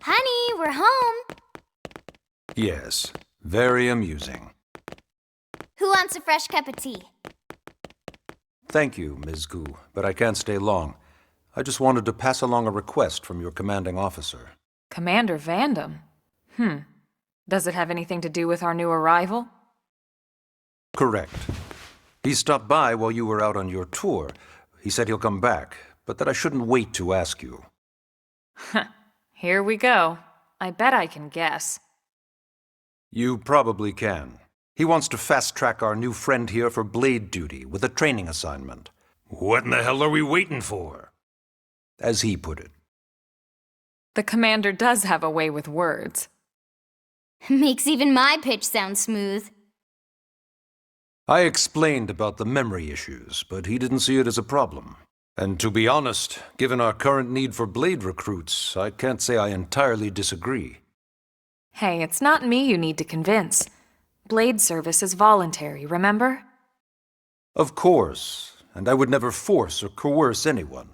Honey, we're home. Yes, very amusing. Who wants a fresh cup of tea? Thank you, Ms. Gu, but I can't stay long. I just wanted to pass along a request from your commanding officer. Commander Vandam? Does it have anything to do with our new arrival? Correct. He stopped by while you were out on your tour. He said he'll come back, but that I shouldn't wait to ask you. Here we go. I bet I can guess. You probably can. He wants to fast-track our new friend here for blade duty with a training assignment. What in the hell are we waiting for? As he put it. The commander does have a way with words. Makes even my pitch sound smooth. I explained about the memory issues, but he didn't see it as a problem. And to be honest, given our current need for blade recruits, I can't say I entirely disagree. Hey, it's not me you need to convince. Blade service is voluntary, remember? Of course, and I would never force or coerce anyone.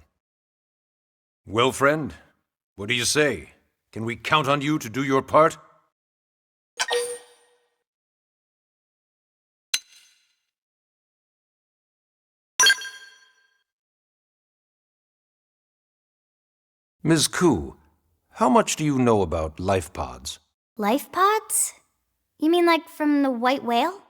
Well, friend, what do you say? Can we count on you to do your part? Ms. Ku, how much do you know about life pods? Life pods? You mean like from the white whale?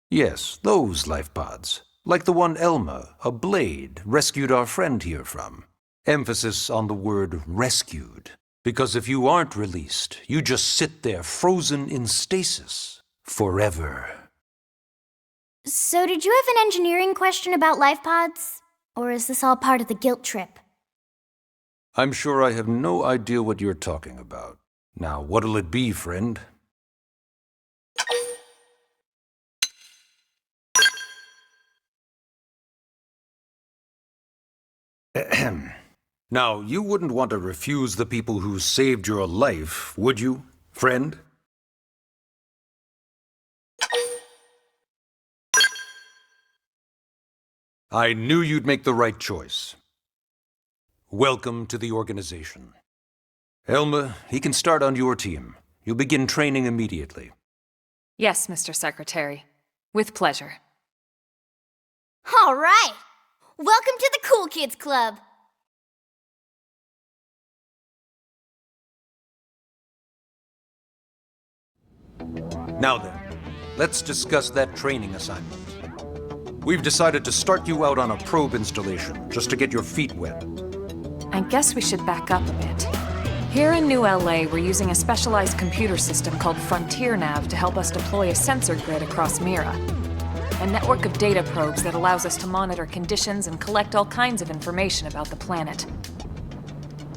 Yes, those life pods. Like the one Elma, a blade, rescued our friend here from. Emphasis on the word rescued. Because if you aren't released, you just sit there frozen in stasis. Forever. So did you have an engineering question about life pods? Or is this all part of the guilt trip? I'm sure I have no idea what you're talking about. Now, what'll it be, friend? Ahem. Now, you wouldn't want to refuse the people who saved your life, would you, friend? I knew you'd make the right choice. Welcome to the organization. Elma, he can start on your team. You'll begin training immediately. Yes, Mr. Secretary. With pleasure. All right! Welcome to the Cool Kids Club! Now then, let's discuss that training assignment. We've decided to start you out on a probe installation, just to get your feet wet. I guess we should back up a bit. Here in New LA, we're using a specialized computer system called Frontier Nav to help us deploy a sensor grid across Mira. A network of data probes that allows us to monitor conditions and collect all kinds of information about the planet.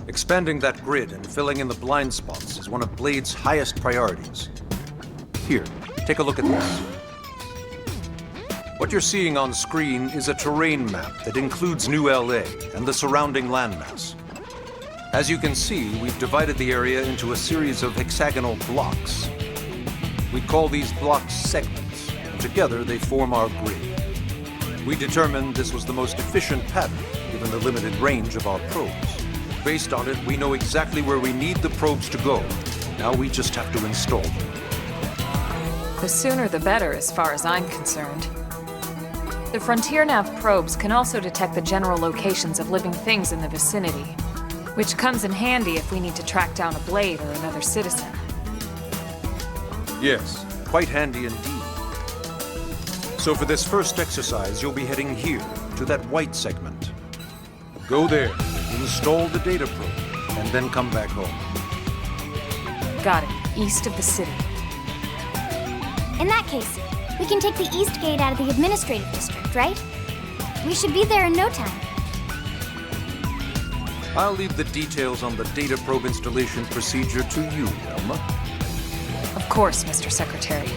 Expanding that grid and filling in the blind spots is one of Blade's highest priorities. Here, take a look at this. What you're seeing on screen is a terrain map that includes New LA and the surrounding landmass. As you can see, we've divided the area into a series of hexagonal blocks. We call these blocks segments, and together they form our grid. We determined this was the most efficient pattern, given the limited range of our probes. Based on it, we know exactly where we need the probes to go. Now we just have to install them. The sooner the better, as far as I'm concerned. The Frontier Nav probes can also detect the general locations of living things in the vicinity, which comes in handy if we need to track down a blade or another citizen. Yes, quite handy indeed. So for this first exercise, you'll be heading here, to that white segment. Go there, install the data probe, and then come back home. Got it. East of the city. In that case, we can take the east gate out of the administrative district, right? We should be there in no time. I'll leave the details on the data probe installation procedure to you, Elma. Of course, Mr. Secretary.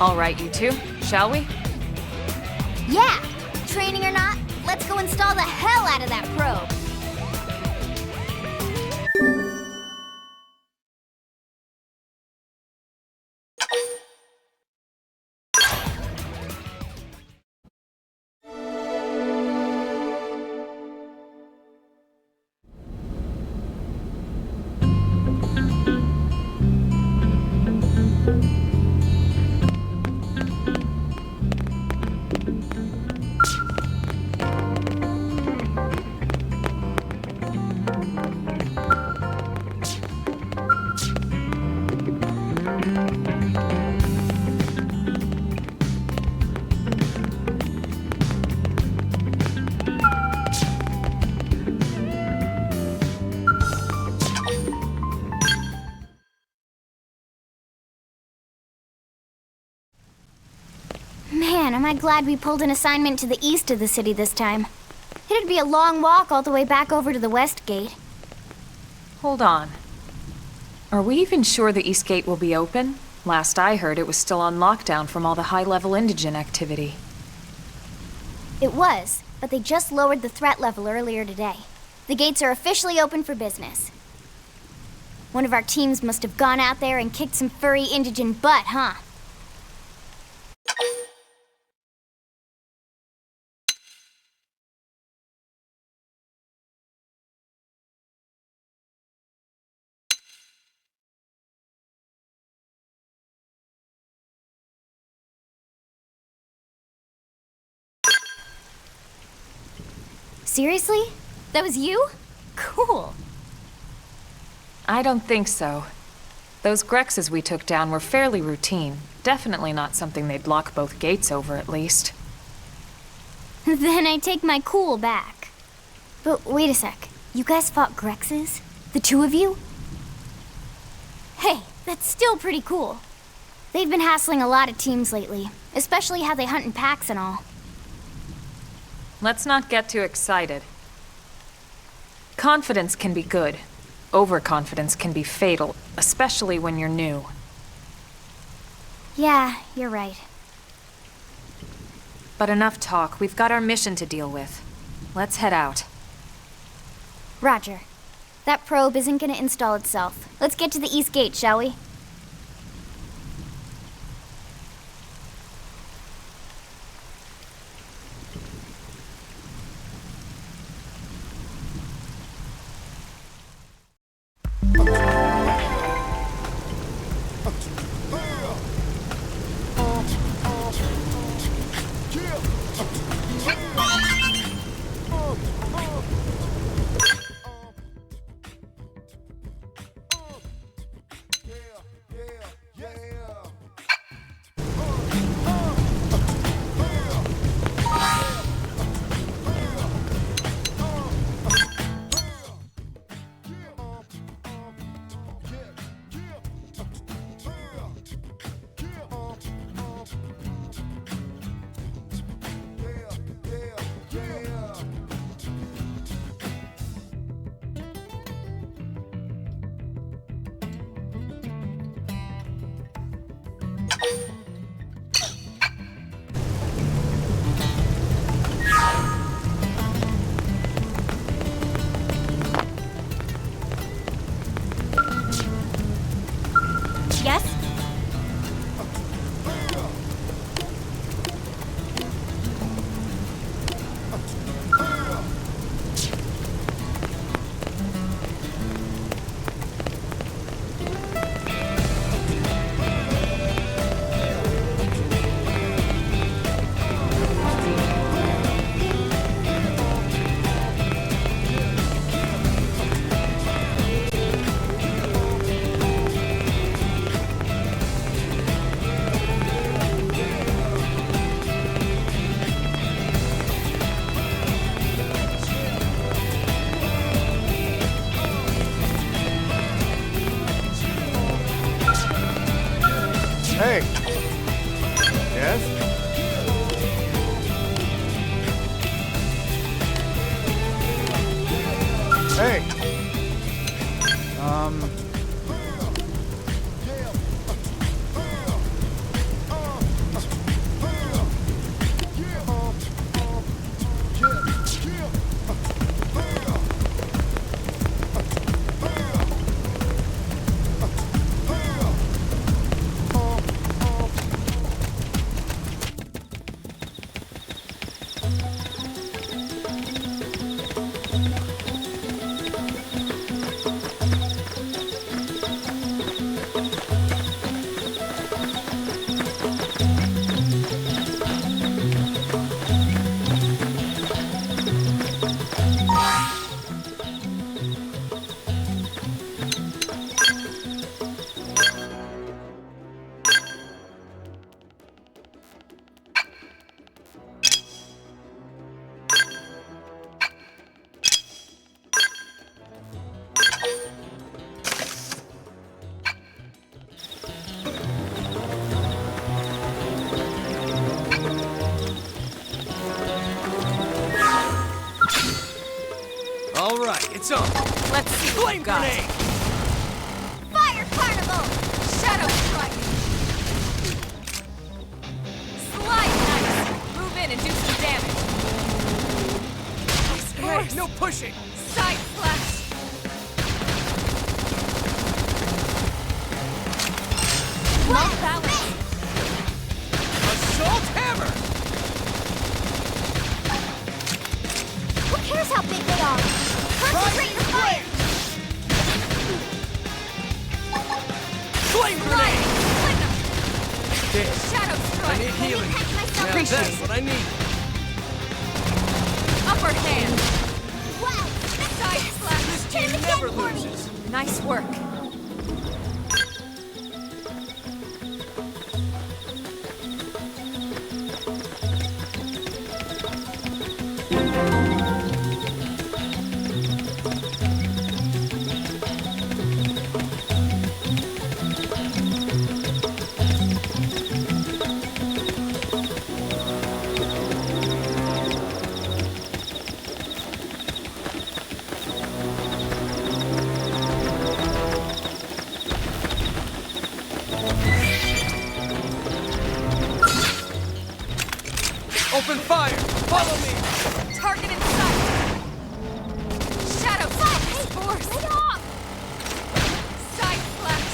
All right, you two, shall we? Yeah! Training or not, let's go install the hell out of that probe! Man, am I glad we pulled an assignment to the east of the city this time. It'd be a long walk all the way back over to the west gate. Hold on. Are we even sure the East Gate will be open? Last I heard, it was still on lockdown from all the high-level indigent activity. It was, but they just lowered the threat level earlier today. The gates are officially open for business. One of our teams must have gone out there and kicked some furry indigent butt, huh? Seriously? That was you? Cool. I don't think so. Those Grexes we took down were fairly routine. Definitely not something they'd lock both gates over, at least. Then I take my cool back. But wait a sec. You guys fought Grexes? The two of you? Hey, that's still pretty cool. They've been hassling a lot of teams lately, especially how they hunt in packs and all. Let's not get too excited. Confidence can be good. Overconfidence can be fatal, especially when you're new. Yeah, you're right. But enough talk. We've got our mission to deal with. Let's head out. Roger. That probe isn't gonna install itself. Let's get to the East Gate, shall we? Hey. Yes? Hey. Lights on! Let's see what Flame we've got. grenade! Fire carnival! Shadow strike! Slide knife! Move in and do some damage. Hey, no pushing! Side flash! Not balance! Assault hammer! Who cares how big they are? Concentrate your fire! Flame Right! grenade! Fling them! Damn, Shadow I strike! need healing. Catch myself. Now that's what I need. Upper hand! Wow! Side slash! This Hit team him never again for me. loses. Nice work. Open fire! Follow me! Target in sight! Shadow slash! Force! Lay off! Side flash!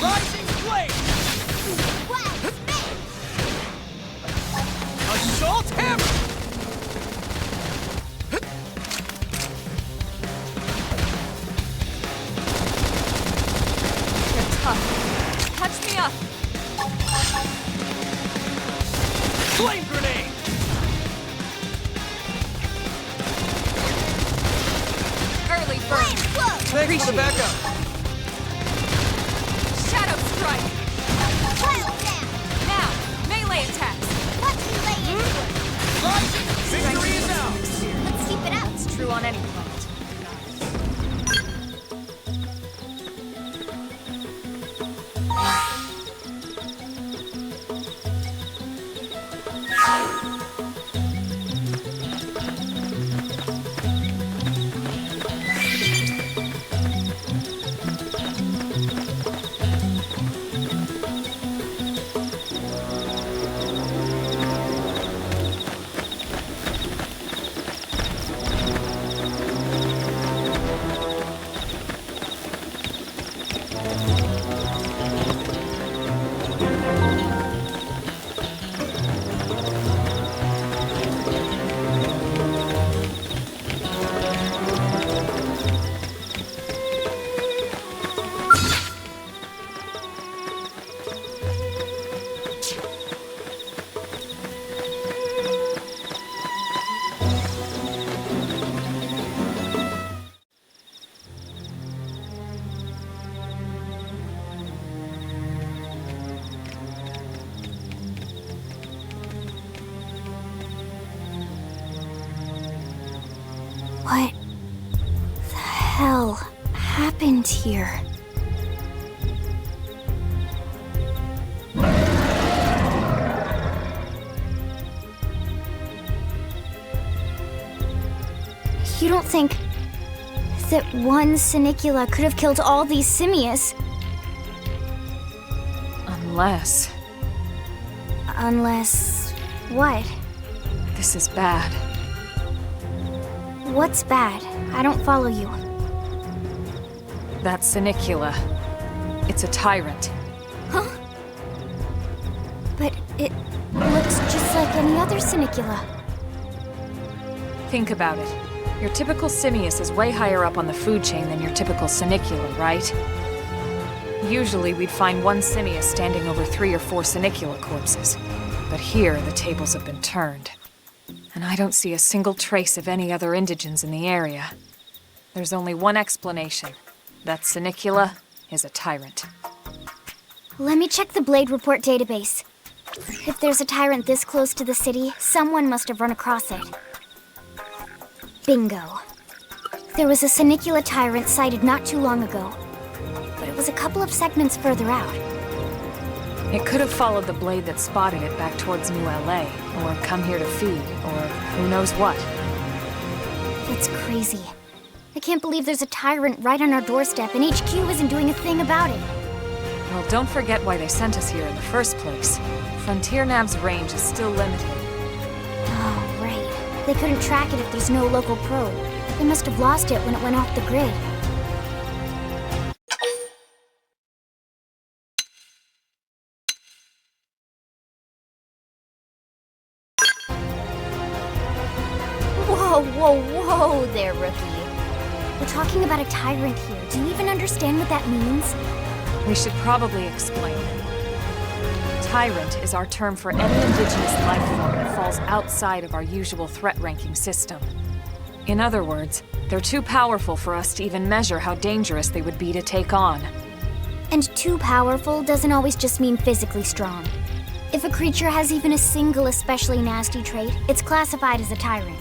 Rising flame! Wow! Spin! Assault hammer! You're tough. Touch me up! Flame grenade! Early burn! Flame flow! Thanks for the backup. Shadow strike! Wild down! Now, melee attacks! Watch me lay into it! Rising! Victory is ours! Let's keep it out! It's true on any planet. What the hell happened here? You don't think that one Sinicula could have killed all these simius? Unless... Unless... what? this is bad. What's bad? I don't follow you. That Sinicula. It's a tyrant. Huh? But it looks just like any other Sinicula. Think about it. Your typical simius is way higher up on the food chain than your typical Sinicula, right? Usually we'd find one simius standing over 3 or 4 Sinicula corpses. But here, the tables have been turned. And I don't see a single trace of any other indigents in the area. There's only one explanation. That Sinicula is a tyrant. Let me check the Blade Report database. If there's a tyrant this close to the city, someone must have run across it. Bingo. There was a Sinicula tyrant sighted not too long ago, but it was a couple of segments further out. It could have followed the blade that spotted it back towards New LA, or come here to feed, or who knows what. The It's crazy. I can't believe there's a tyrant right on our doorstep and HQ isn't doing a thing about it. Well, don't forget why they sent us here in the first place. Frontier Nav's range is still limited. Oh, right. They couldn't track it if there's no local probe. They must have lost it when it went off the grid. Whoa there, rookie. We're talking about a tyrant here. Do you even understand what that means? We should probably explain. Tyrant is our term for any indigenous life form that falls outside of our usual threat ranking system. In other words, they're too powerful for us to even measure how dangerous they would be to take on. And too powerful doesn't always just mean physically strong. If a creature has even a single especially nasty trait, it's classified as a tyrant.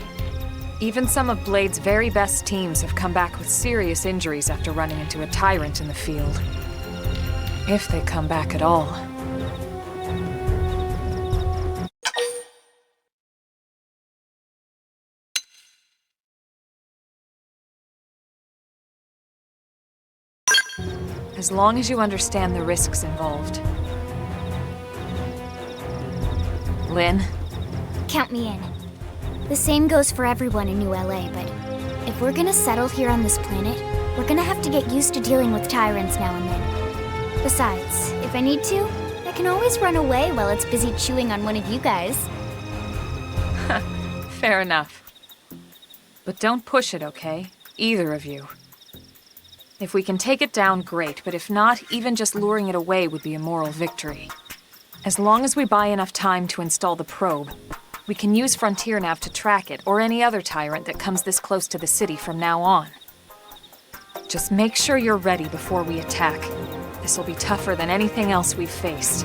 Even some of Blade's very best teams have come back with serious injuries after running into a tyrant in the field. If they come back at all. As long as you understand the risks involved. Lynn? Count me in. The same goes for everyone in New LA, but if we're gonna settle here on this planet, we're gonna have to get used to dealing with tyrants now and then. Besides, if I need to, I can always run away while it's busy chewing on one of you guys. Fair enough. But don't push it, okay? Either of you. If we can take it down, great, but if not, even just luring it away would be a moral victory. As long as we buy enough time to install the probe, we can use Frontier Nav to track it, or any other tyrant that comes this close to the city from now on. Just make sure you're ready before we attack. This will be tougher than anything else we've faced.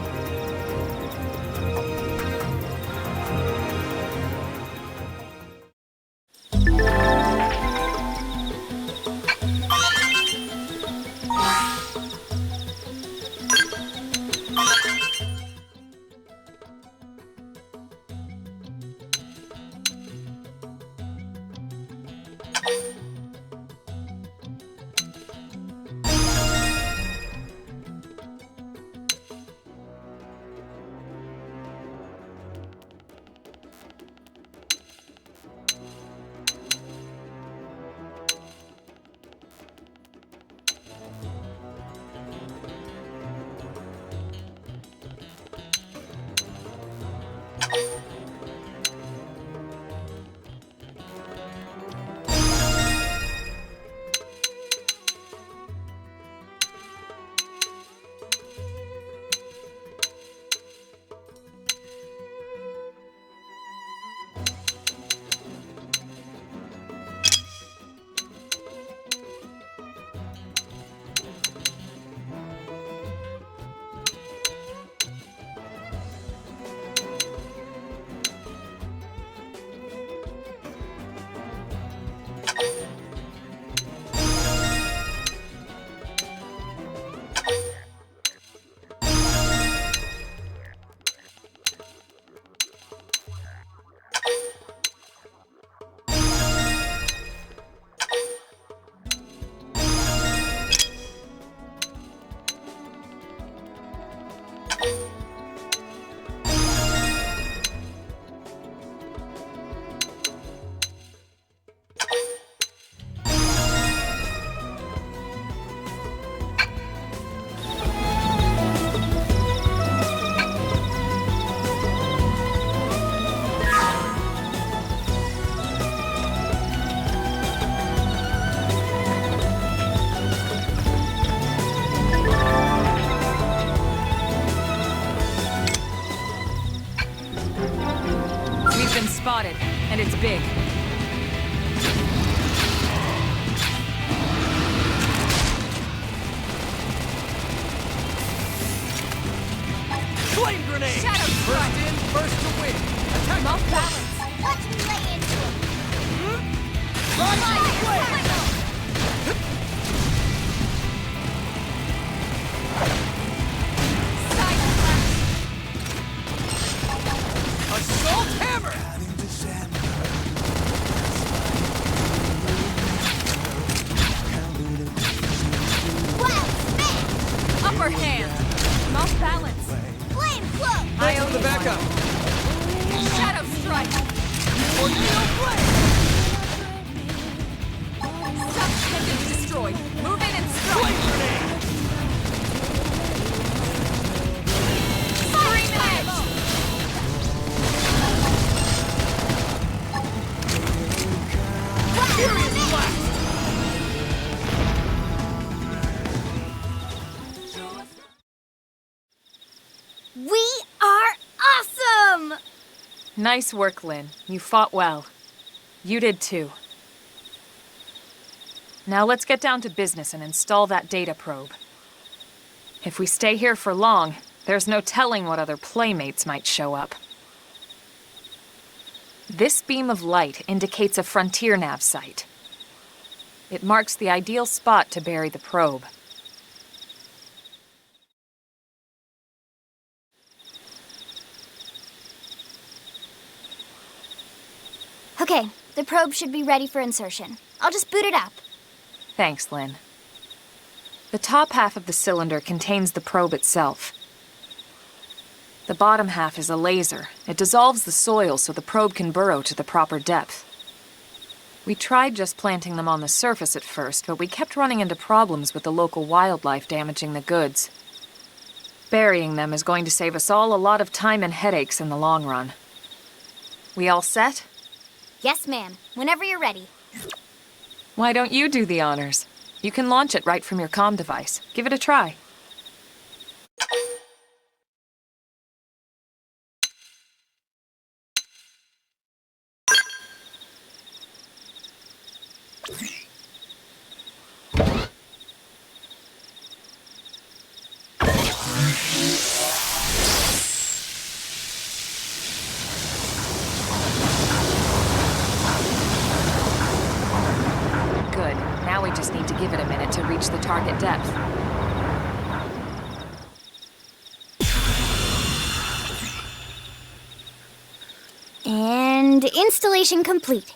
Spotted, and it's big. Flame grenade! Shadow First in, first to win. Attack Off balance. Watch me lay into it. Ryujinx flame! Assault hammer! blast! We are awesome! Nice work, Lynn. You fought well. You did too. Now let's get down to business and install that data probe. If we stay here for long, there's no telling what other playmates might show up. This beam of light indicates a frontier nav site. It marks the ideal spot to bury the probe. Okay, the probe should be ready for insertion. I'll just boot it up. Thanks, Lynn. The top half of the cylinder contains the probe itself. The bottom half is a laser. It dissolves the soil so the probe can burrow to the proper depth. We tried just planting them on the surface at first, but we kept running into problems with the local wildlife damaging the goods. Burying them is going to save us all a lot of time and headaches in the long run. We all set? Yes, ma'am. Whenever you're ready. Why don't you do the honors? You can launch it right from your comm device. Give it a try. Good. Now we just need to give it a minute to reach the target depth. And installation complete.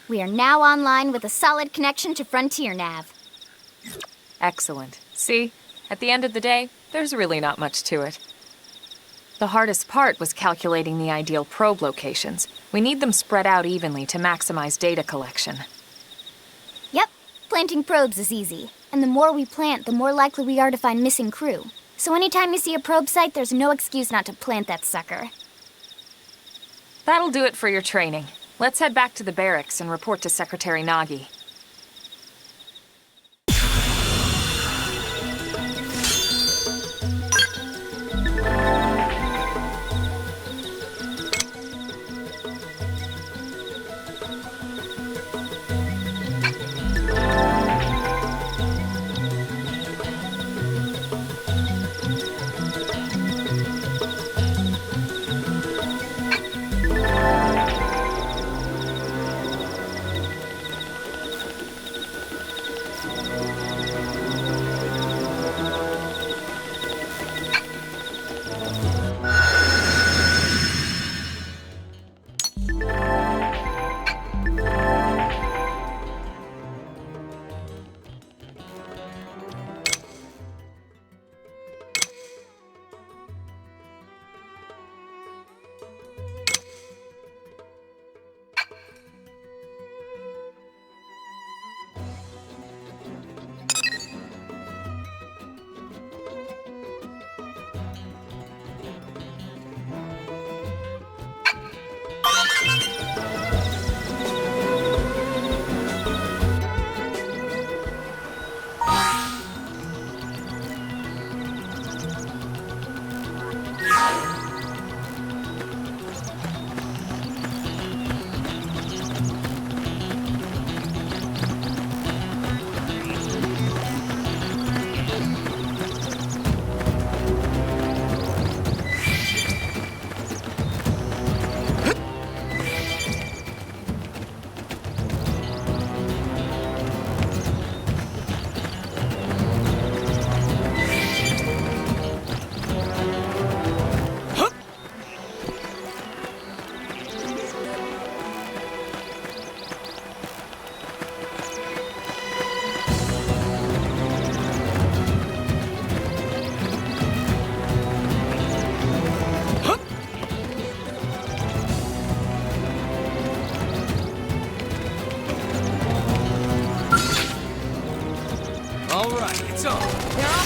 We are now online with a solid connection to Frontier Nav. Excellent. See? At the end of the day, there's really not much to it. The hardest part was calculating the ideal probe locations. We need them spread out evenly to maximize data collection. Yep, planting probes is easy. And the more we plant, the more likely we are to find missing crew. So anytime you see a probe site, there's no excuse not to plant that sucker. That'll do it for your training. Let's head back to the barracks and report to Secretary Nagi.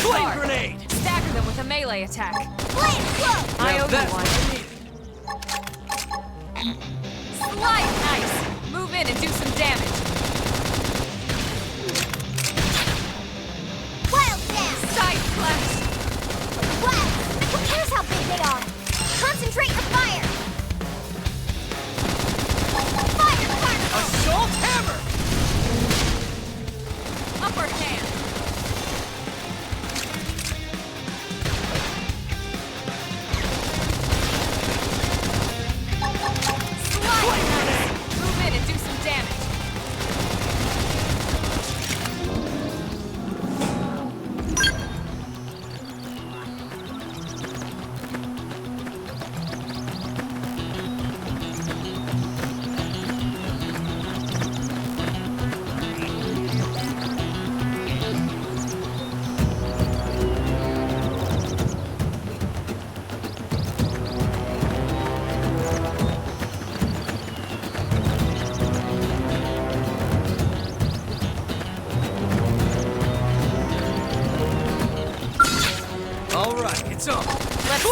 Flame grenade! Stagger them with a melee attack. Blade flow! I Now owe that's you one. what we needed. Slide! Nice! Move in and do some damage.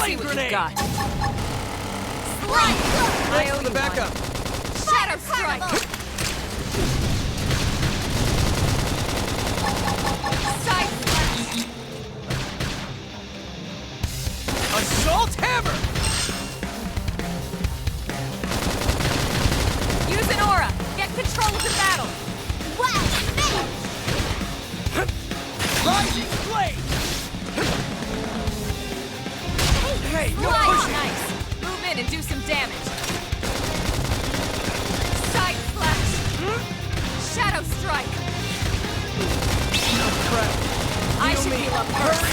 Flame what grenade! you've got. Slide! I owe The you backup! Shadow Strike! Side Slash! Assault hammer! Use an aura! Get control of the battle! Wow! Finish! Rising blade! Hey, no Slide! pushing! Nice! Move in and do some damage! Side Slash! Shadow Strike! Crap! I should heal up first!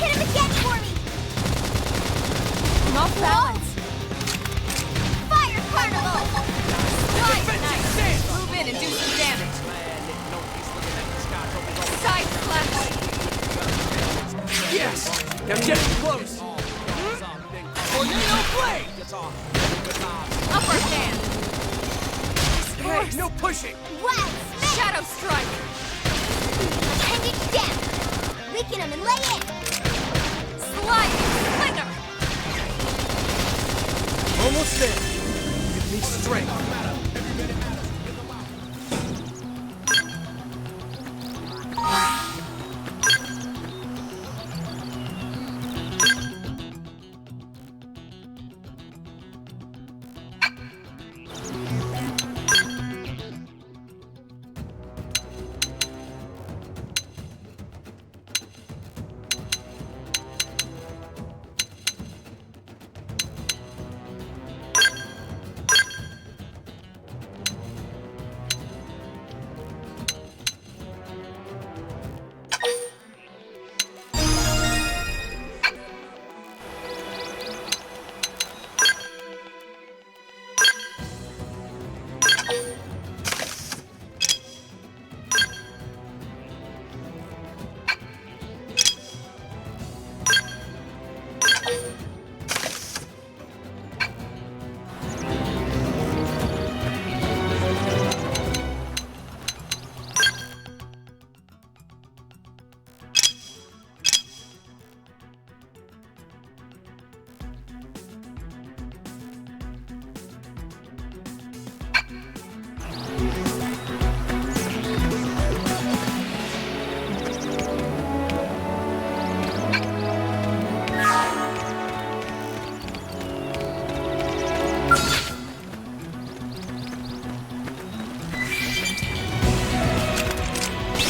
Hit him again for me! I'm off balance! Fire Carnival! Slide! Defensive Nice! stance! Move in and do some damage! Side Slash! Yes! I'm getting close! Tornado blade! Upper hand! Hey, no pushing! Wow! Shadow Strike! Appendage down! Weaken him and lay in! Slide! Slinger! Almost there! Give me strength!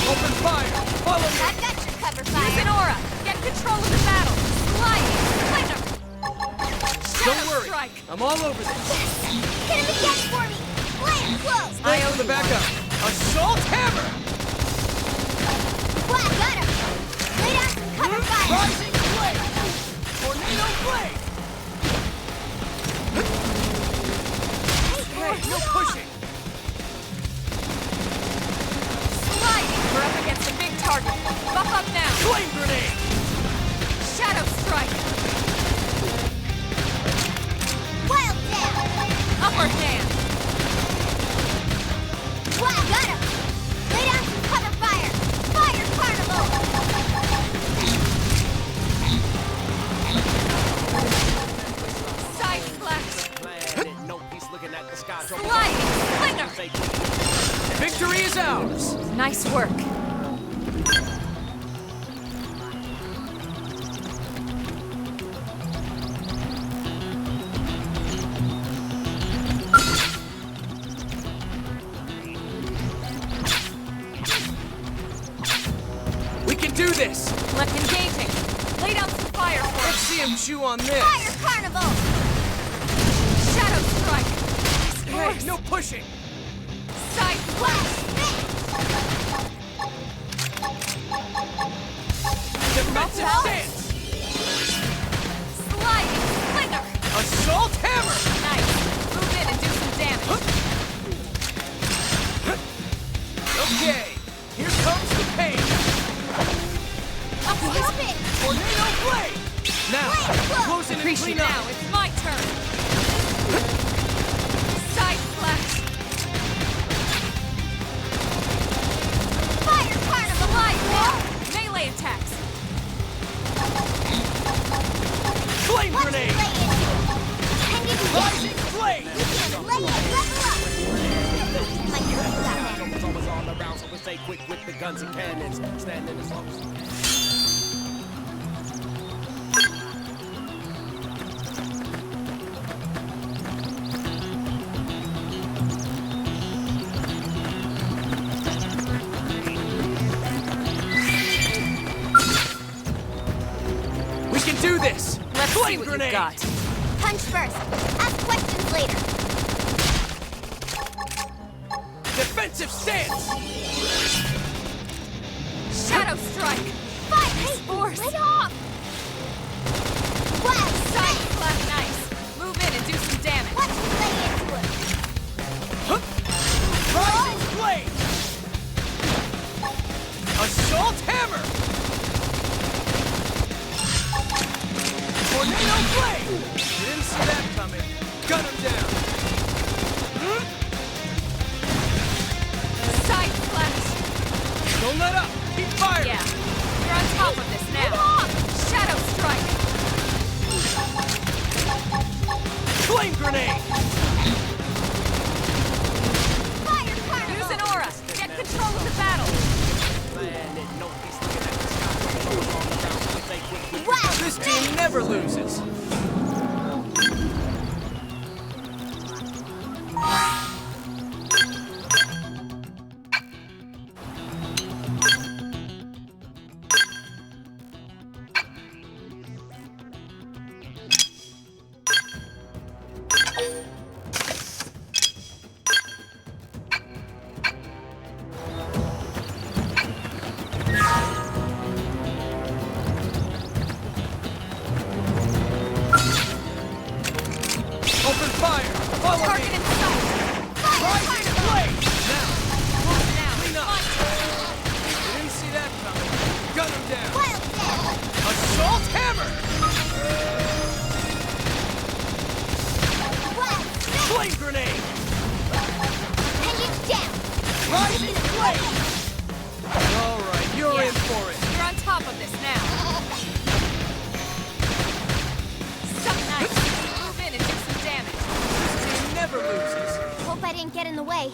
Open fire! Follow me! I've got your cover Use fire! an aura! Get control of the battle! Slide! Slinger! Don't Shadow worry! Strike! I'm all over this! Hit him again for me! Blade close! Thanks for the backup! Assault hammer! Wow, got him! Lay down some cover fire! Rising blade! Tornado blade! Hey, no pushing! Sliding! We're up against a big target! Buff up now! Flame grenade! Shadow Strike! Wild down! Upper hand! Wow, got him! Lay down some cover fire! Fire Carnival! Side Slash! Slide! Slinger! Victory is ours! Nice work. We can do this! Left engaging. Lay down some fire for Let's us. see him chew on this! Fire Carnival! Shadow Strike. Hey, no pushing! Side Slash. Defensive Help. stance! Sliding. Slinger. Assault hammer! Nice. Move in and do some damage. Okay, here comes the pain! Stop it! Tornado blade! Now, close in and Appreciate clean up! now. It's my turn. Side Slash. Fire Carnival! Slide. Melee attacks. Flame Watch grenade! me lay into it. And you can Rising flame! lay it, level up. My cool got better. It's always all around, so we stay quick with the guns and cannons. Standing as long as... We can do this! Let's Flame see what grenade! you've got. Punch first. Ask questions later. Defensive stance! Shadow strike! Fire! Hey, Force. lay off! Wild Side strike! flat nice. Move in and do some damage. Watch me lay into it. Rising flame! Assault hammer! Tornado flame! You didn't see that coming. Gun him down. Side flash. Don't let up. Keep firing. Yeah. You're on top of this now. Shadow strike. Flame grenade! Fire carnival! Use an aura. Get control of the battle. Wild This team never loses. Open fire! Follow Target me! in sight. Rising flame! Now! Move now. Clean up! You didn't see that coming. Gun him down! Wild down! Assault hammer! Wild strike! Flame grenade! And you down! Rising flame! Alright, you're Yeah. in for it. You're on top of this now. Some nice. Move in and do some damage. This team never loses. Hope I didn't get in the way.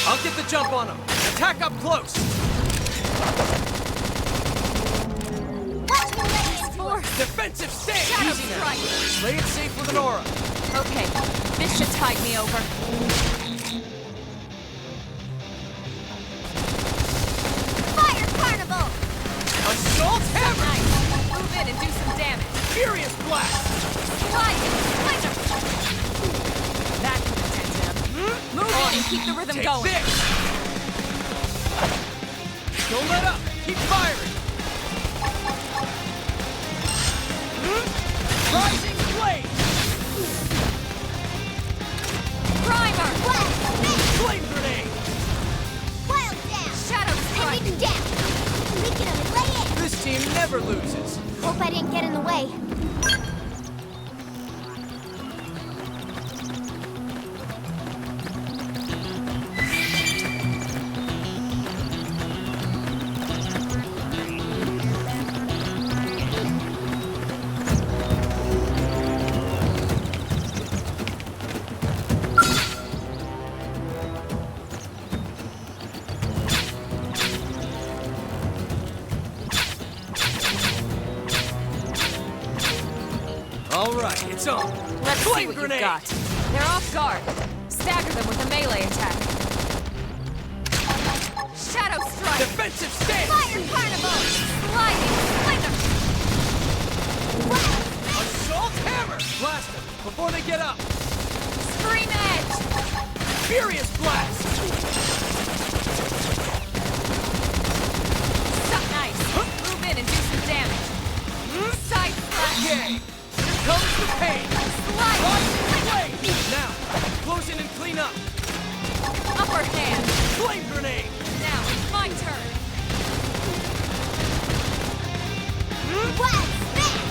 I'll get the jump on him. Attack up close. Watch me lay into it. Force. Defensive stance. Shadow Easy now. strike. Play it safe with an aura. Okay. This should tide me over. Fire carnival! Assault hammer. Nice. Move in and do some damage. Furious blast. Slide. Splinter. That can attend them. Move in and keep the rhythm Take going. this. Don't let up. Keep firing. Rising flame. Primer. Wild strike! Flame grenade. Wild down! Shadow And strike. you down! Weaken him and lay in! This team never loses. Hope I didn't get in the way. All right, it's on. Let's see Flame what grenade. you've got. They're off guard. Stagger them with a melee attack. Shadow strike. Defensive stance. Fire carnival! Sliding. Splinter. Wild Assault hammer. Blast them before they get up. Scream edge. Furious blast. in and do some damage. Side slash. Okay, here comes the pain. Slide. Wait! Now, close in and clean up. Upper hand. Flame grenade. Now it's my turn. What? Smash!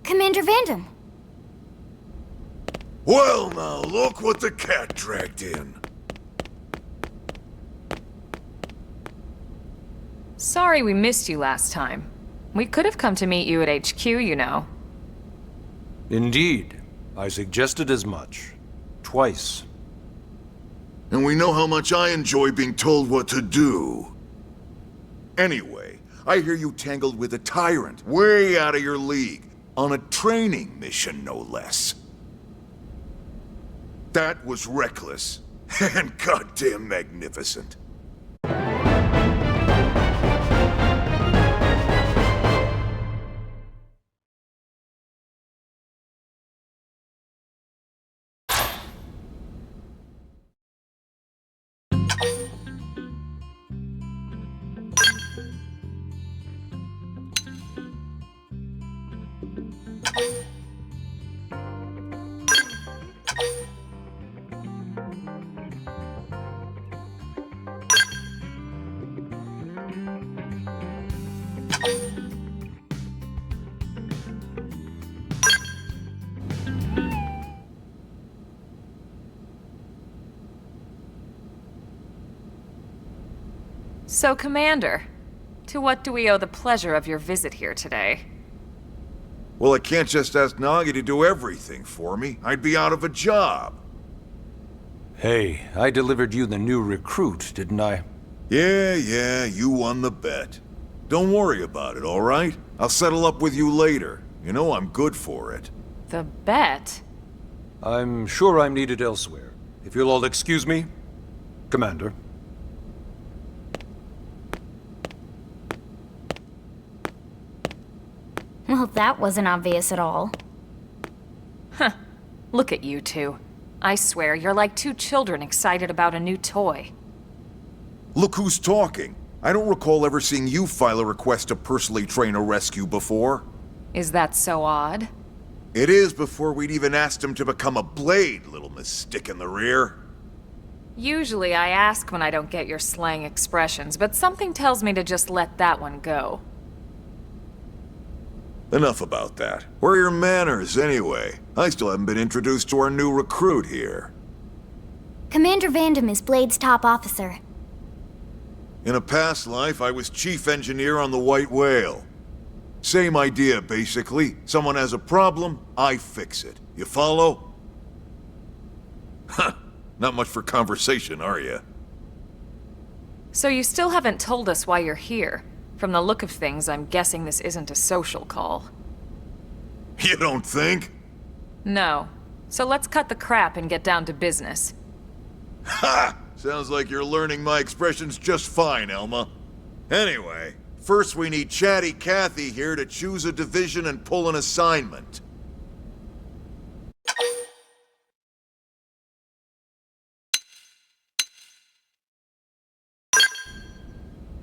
Commander Vandam. Well now, look what the cat dragged in. Sorry we missed you last time. We could have come to meet you at HQ, you know. Indeed. I suggested as much. Twice. And we know how much I enjoy being told what to do. Anyway, I hear you tangled with a tyrant, way out of your league, on a training mission, no less. That was reckless, and goddamn magnificent. So, Commander, to what do we owe the pleasure of your visit here today? Well, I can't just ask Nagi to do everything for me. I'd be out of a job. Hey, I delivered you the new recruit, didn't I? Yeah, you won the bet. Don't worry about it, all right? I'll settle up with you later. You know I'm good for it. The bet? I'm sure I'm needed elsewhere. If you'll all excuse me, Commander. Well, that wasn't obvious at all. Look at you two. I swear, you're like two children excited about a new toy. Look who's talking. I don't recall ever seeing you file a request to personally train a rescue before. Is that so odd? It is before we'd even asked him to become a blade, little Miss Stick in the Rear. Usually I ask when I don't get your slang expressions, but something tells me to just let that one go. Enough about that. Where are your manners, anyway? I still haven't been introduced to our new recruit here. Commander Vandam is Blade's top officer. In a past life, I was chief engineer on the White Whale. Same idea, basically. Someone has a problem, I fix it. You follow? Huh. Not much for conversation, are you? So you still haven't told us why you're here. From the look of things, I'm guessing this isn't a social call. You don't think? No. So let's cut the crap and get down to business. Ha! Sounds like you're learning my expressions just fine, Elma. Anyway, first we need Chatty Cathy here to choose a division and pull an assignment.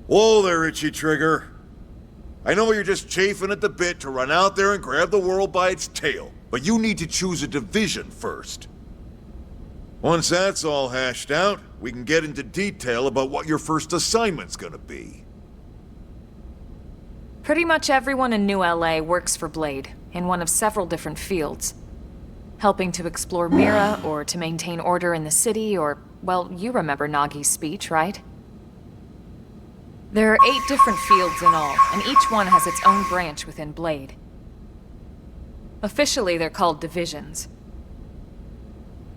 Whoa there, Itchy Trigger. I know you're just chafing at the bit to run out there and grab the world by its tail, but you need to choose a division first. Once that's all hashed out, we can get into detail about what your first assignment's gonna be. Pretty much everyone in New LA works for Blade, in one of several different fields. Helping to explore Mira, or to maintain order in the city, or, well, you remember Nagi's speech, right? There are 8 different fields in all, and each one has its own branch within Blade. Officially, they're called divisions.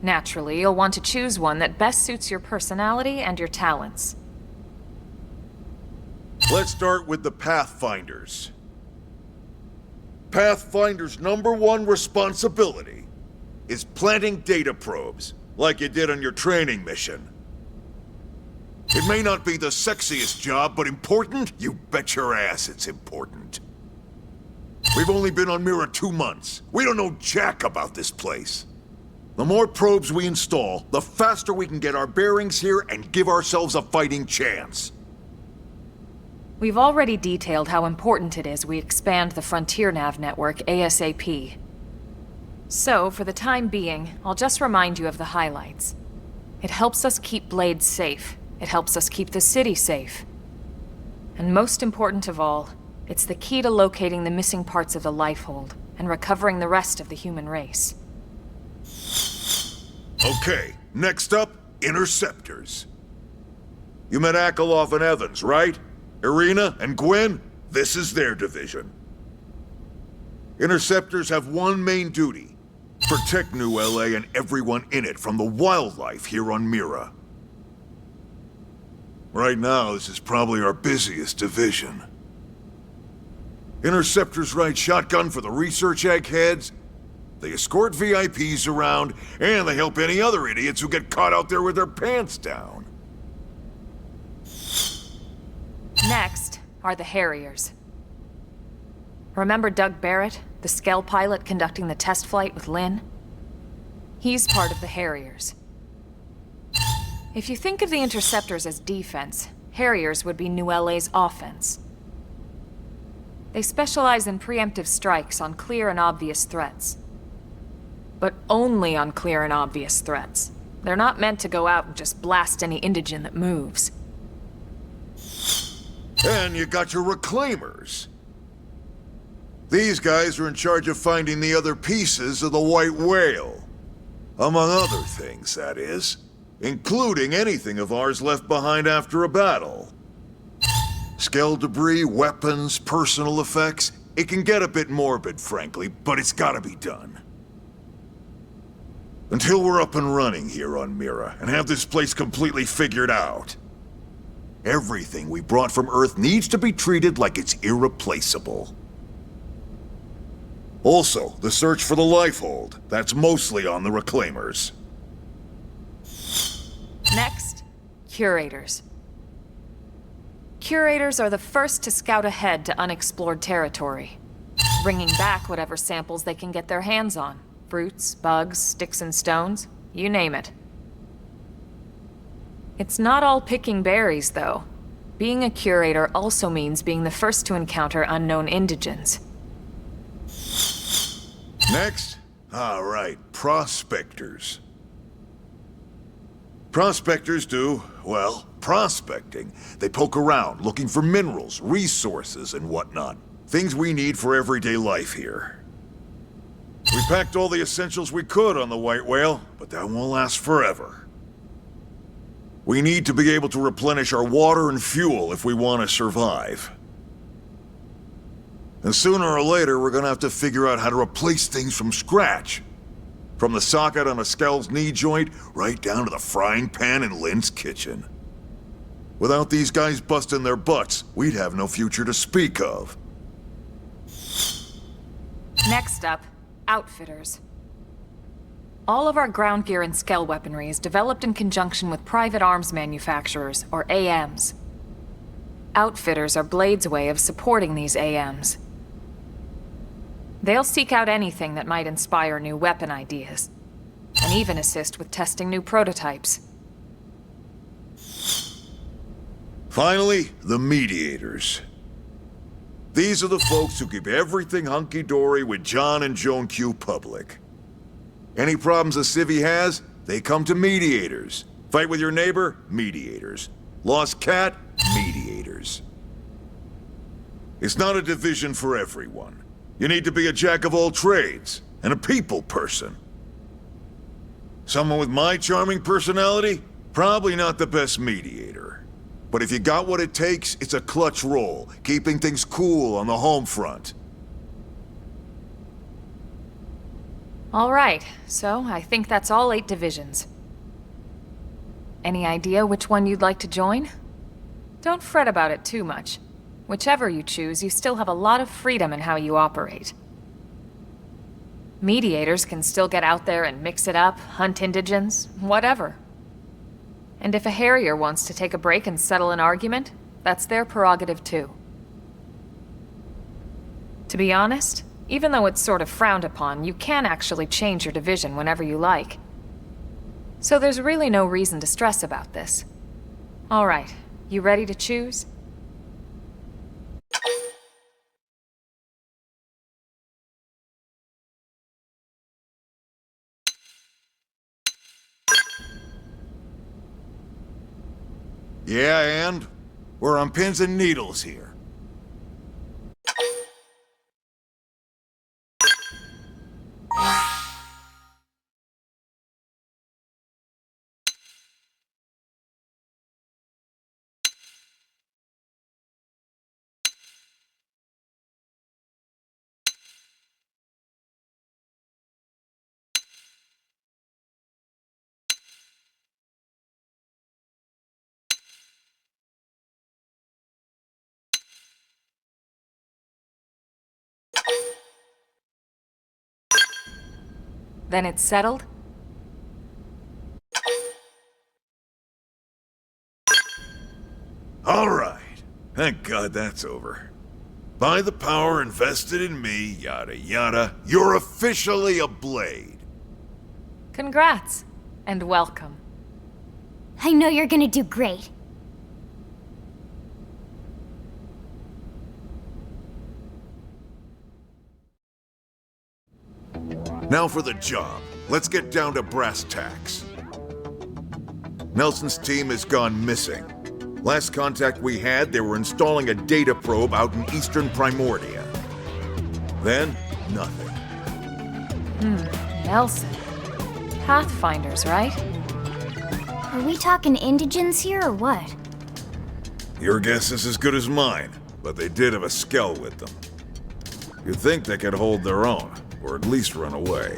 Naturally, you'll want to choose one that best suits your personality and your talents. Let's start with the Pathfinders. Pathfinder's #1 responsibility is planting data probes, like you did on your training mission. It may not be the sexiest job, but important? You bet your ass it's important. We've only been on Mira 2 months. We don't know jack about this place. The more probes we install, the faster we can get our bearings here and give ourselves a fighting chance. We've already detailed how important it is we expand the Frontier Nav network ASAP. So, for the time being, I'll just remind you of the highlights. It helps us keep Blade safe. It helps us keep the city safe. And most important of all, it's the key to locating the missing parts of the Lifehold and recovering the rest of the human race. Okay, next up, Interceptors. You met Akalov and Evans, right? Irina and Gwen? This is their division. Interceptors have one main duty: protect New LA and everyone in it from the wildlife here on Mira. Right now, this is probably our busiest division. Interceptors ride shotgun for the research eggheads, they escort VIPs around, and they help any other idiots who get caught out there with their pants down. Next are the Harriers. Remember Doug Barrett, the Skell pilot conducting the test flight with Lynn? He's part of the Harriers. If you think of the Interceptors as defense, Harriers would be New LA's offense. They specialize in preemptive strikes on clear and obvious threats. But only on clear and obvious threats. They're not meant to go out and just blast any indigene that moves. And you got your Reclaimers. These guys are in charge of finding the other pieces of the White Whale. Among other things, that is. Including anything of ours left behind after a battle. Skell debris, weapons, personal effects. It can get a bit morbid, frankly, but it's gotta be done. Until we're up and running here on Mira, and have this place completely figured out, everything we brought from Earth needs to be treated like it's irreplaceable. Also, the search for the Lifehold. That's mostly on the Reclaimers. Next, Curators. Curators are the first to scout ahead to unexplored territory, bringing back whatever samples they can get their hands on. Fruits, bugs, sticks and stones, you name it. It's not all picking berries, though. Being a curator also means being the first to encounter unknown indigens. Next? All right, Prospectors. Prospectors do, well, prospecting. They poke around, looking for minerals, resources, and whatnot. Things we need for everyday life here. We packed all the essentials we could on the White Whale, but that won't last forever. We need to be able to replenish our water and fuel if we want to survive. And sooner or later, we're gonna have to figure out how to replace things from scratch. From the socket on a Skell's knee joint, right down to the frying pan in Lynn's kitchen. Without these guys busting their butts, we'd have no future to speak of. Next up, Outfitters. All of our ground gear and scale weaponry is developed in conjunction with private arms manufacturers, or AMs. Outfitters are Blade's way of supporting these AMs. They'll seek out anything that might inspire new weapon ideas, and even assist with testing new prototypes. Finally, the mediators. These are the folks who keep everything hunky-dory with John and Joan Q public. Any problems a civvy has, they come to mediators. Fight with your neighbor? Mediators. Lost cat? Mediators. It's not a division for everyone. You need to be a jack of all trades, and a people person. Someone with my charming personality? Probably not the best mediator. But if you got what it takes, it's a clutch role, keeping things cool on the home front. All right, so I think that's all 8 divisions. Any idea which one you'd like to join? Don't fret about it too much. Whichever you choose, you still have a lot of freedom in how you operate. Mediators can still get out there and mix it up, hunt indigents, whatever. And if a Harrier wants to take a break and settle an argument, that's their prerogative too. To be honest, even though it's sort of frowned upon, you can actually change your division whenever you like. So there's really no reason to stress about this. All right, you ready to choose? Yeah, and? We're on pins and needles here. Then it's settled? All right. Thank God that's over. By the power invested in me, yada yada, you're officially a Blade. Congrats, and welcome. I know you're gonna do great. Now for the job. Let's get down to brass tacks. Nelson's team has gone missing. Last contact we had, they were installing a data probe out in eastern Primordia. Then, nothing. Nelson. Pathfinders, right? Are we talking indigents here or what? Your guess is as good as mine, but they did have a skell with them. You'd think they could hold their own, or at least run away.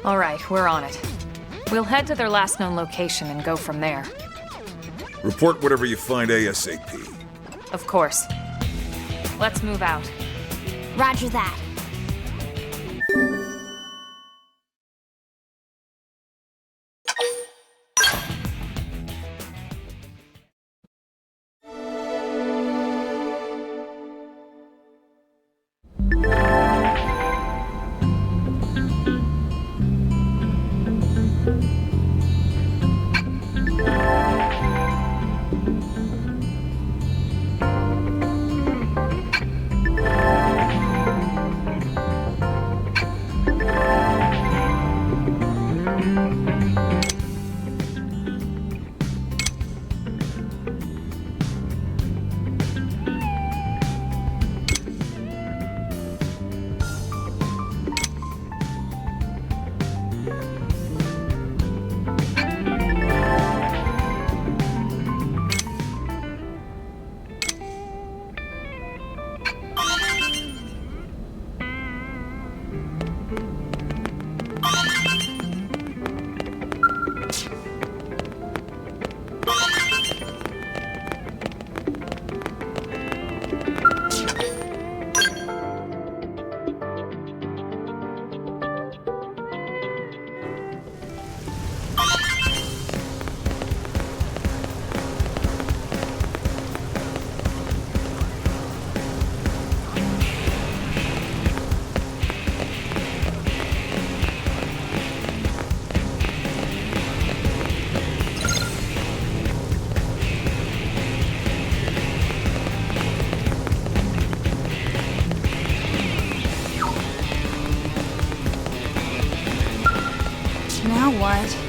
All right, we're on it. We'll head to their last known location and go from there. Report whatever you find ASAP. Of course. Let's move out. Roger that. what?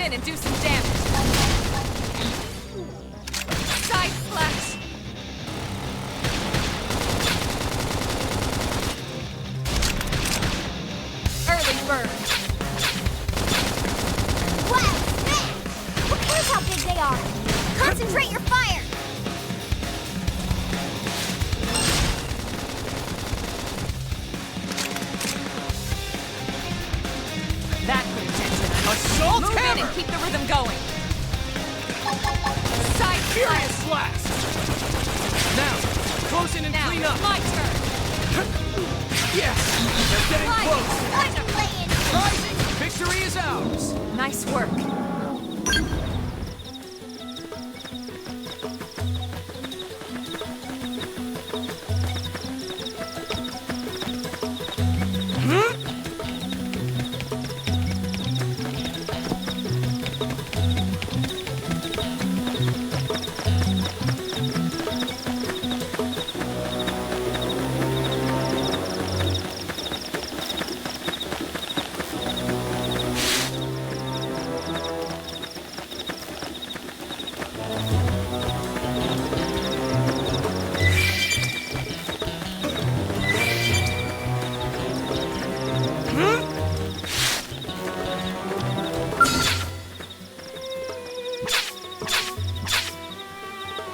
in and do some damage. Side splash. Early bird. Wow, man! Who cares how big they are? Concentrate your fire! That put attention. Assault Move in hammer! and keep the rhythm going. Side Furious splash. blast! Now, close in and Now, clean up. my turn. Yes! They're getting Slide. close! I'm playing! Rising! Victory is ours! Nice work.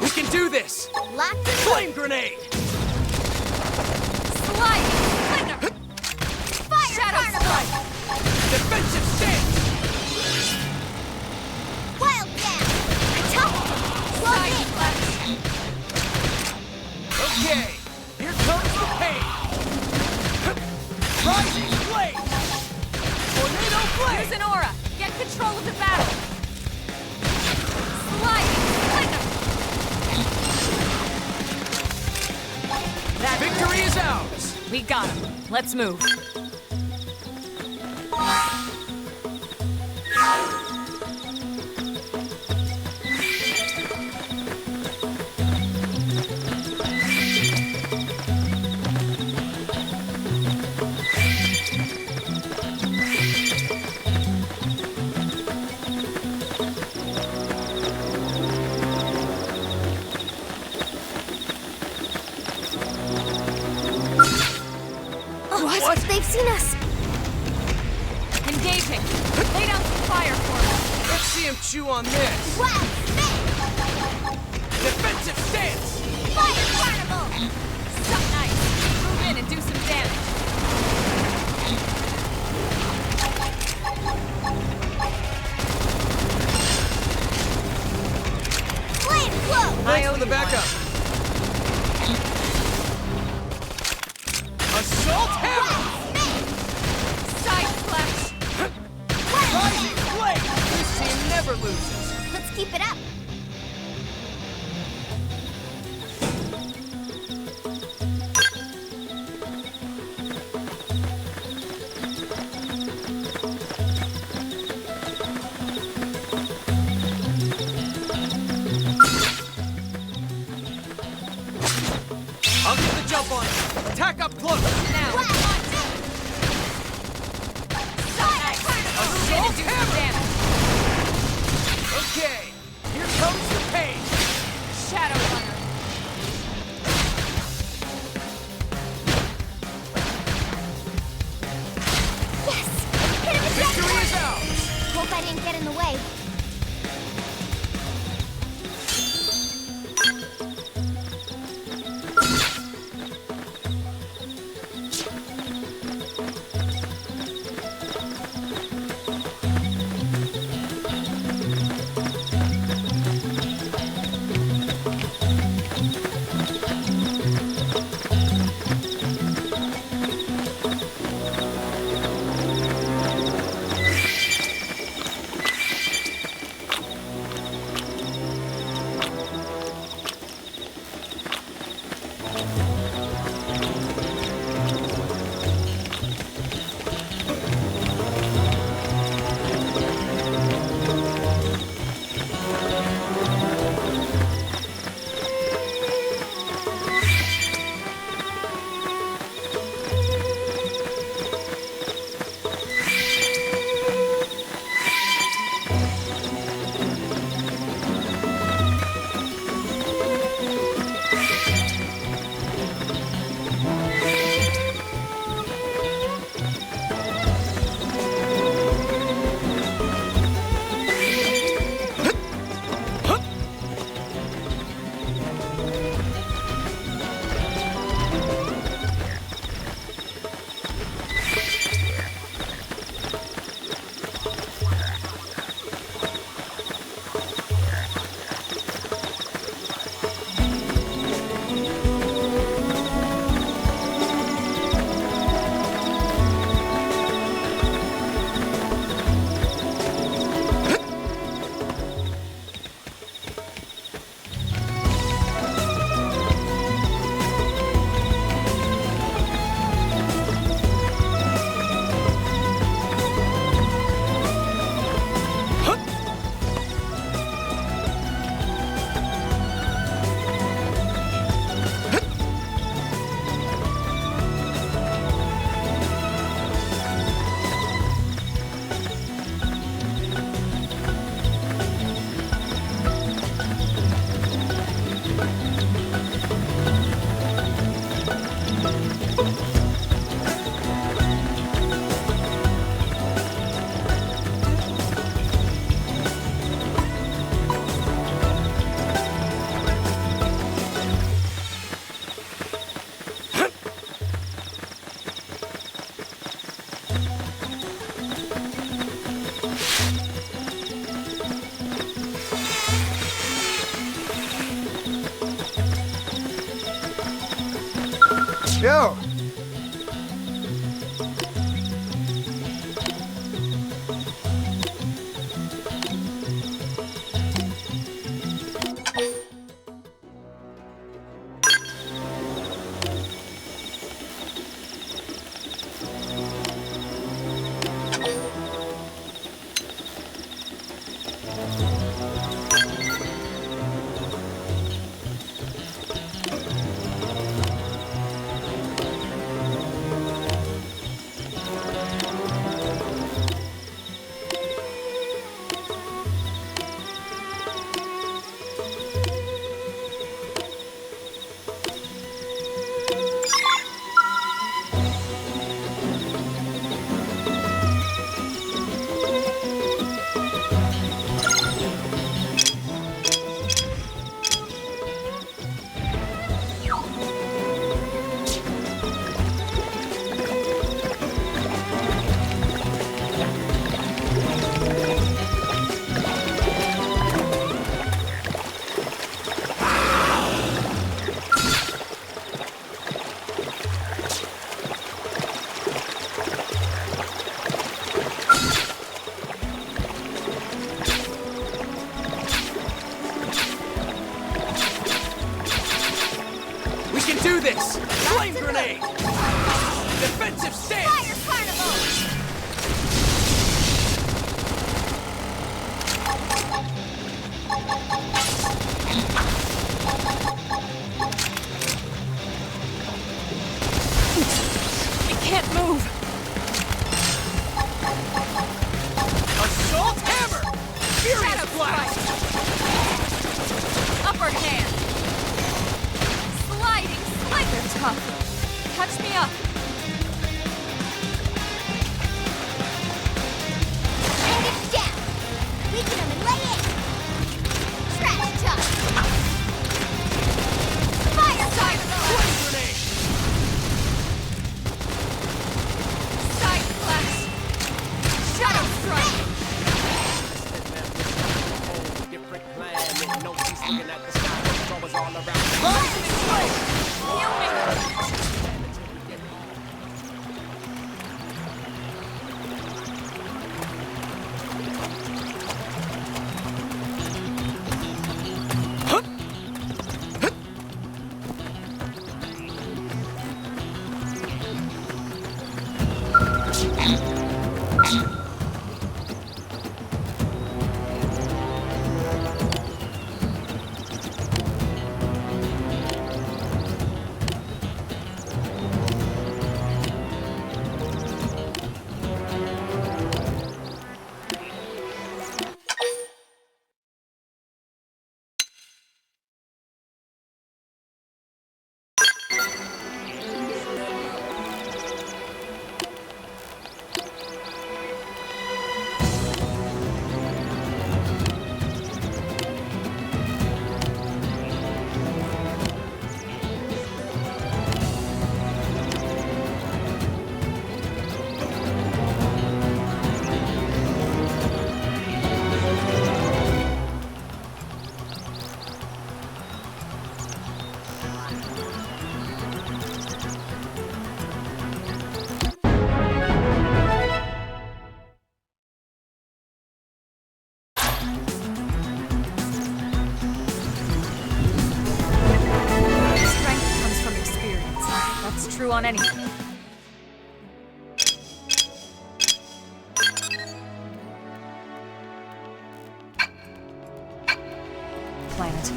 We can do this! Locked and Flame grenade! Slide. Flicker. fire! Shadow Carnival! strike. Defensive stance! Wild Jab! Attack! Slow Side in! splash. Okay, here comes the pain! Rising blade! Tornado blade! Here's an aura. Get control of the battle. Sliding. Flicker. That Victory is ours! We got him. Let's move. What? They've seen us! Engaging. Lay down some fire for us. Let's see him chew on this! Wow! Man! Defensive stance! Fire Carnival! So nice. Move in and do some damage. Flame Flow! Thanks for the backup! Assault hammer! Side splash. Rising blade! This team never loses! Let's keep it up! I'll get the jump on him! Attack up close! Now. Wow! Fire Carnival! Move in and do some damage. Okay, here comes the pain! Shadow runner. Yes! Hit him with Victory that is ours! Hope I didn't get in the way. Yo! Do this! Flame grenade! Defensive stance! Fire carnival! I can't move. Assault hammer! Furious Shadow blast! Upper hand. Sliding slinger. They're tough. Touch me up. And it's down. Weaken them and lay in. Trash touch. Fire carnival! Flame grenade! Side flash. Shadow strike. Different planet, no she's looking at the sky, it's always all around. Rising flame. Fuming. Strength comes from experience. That's true on anything. Planet.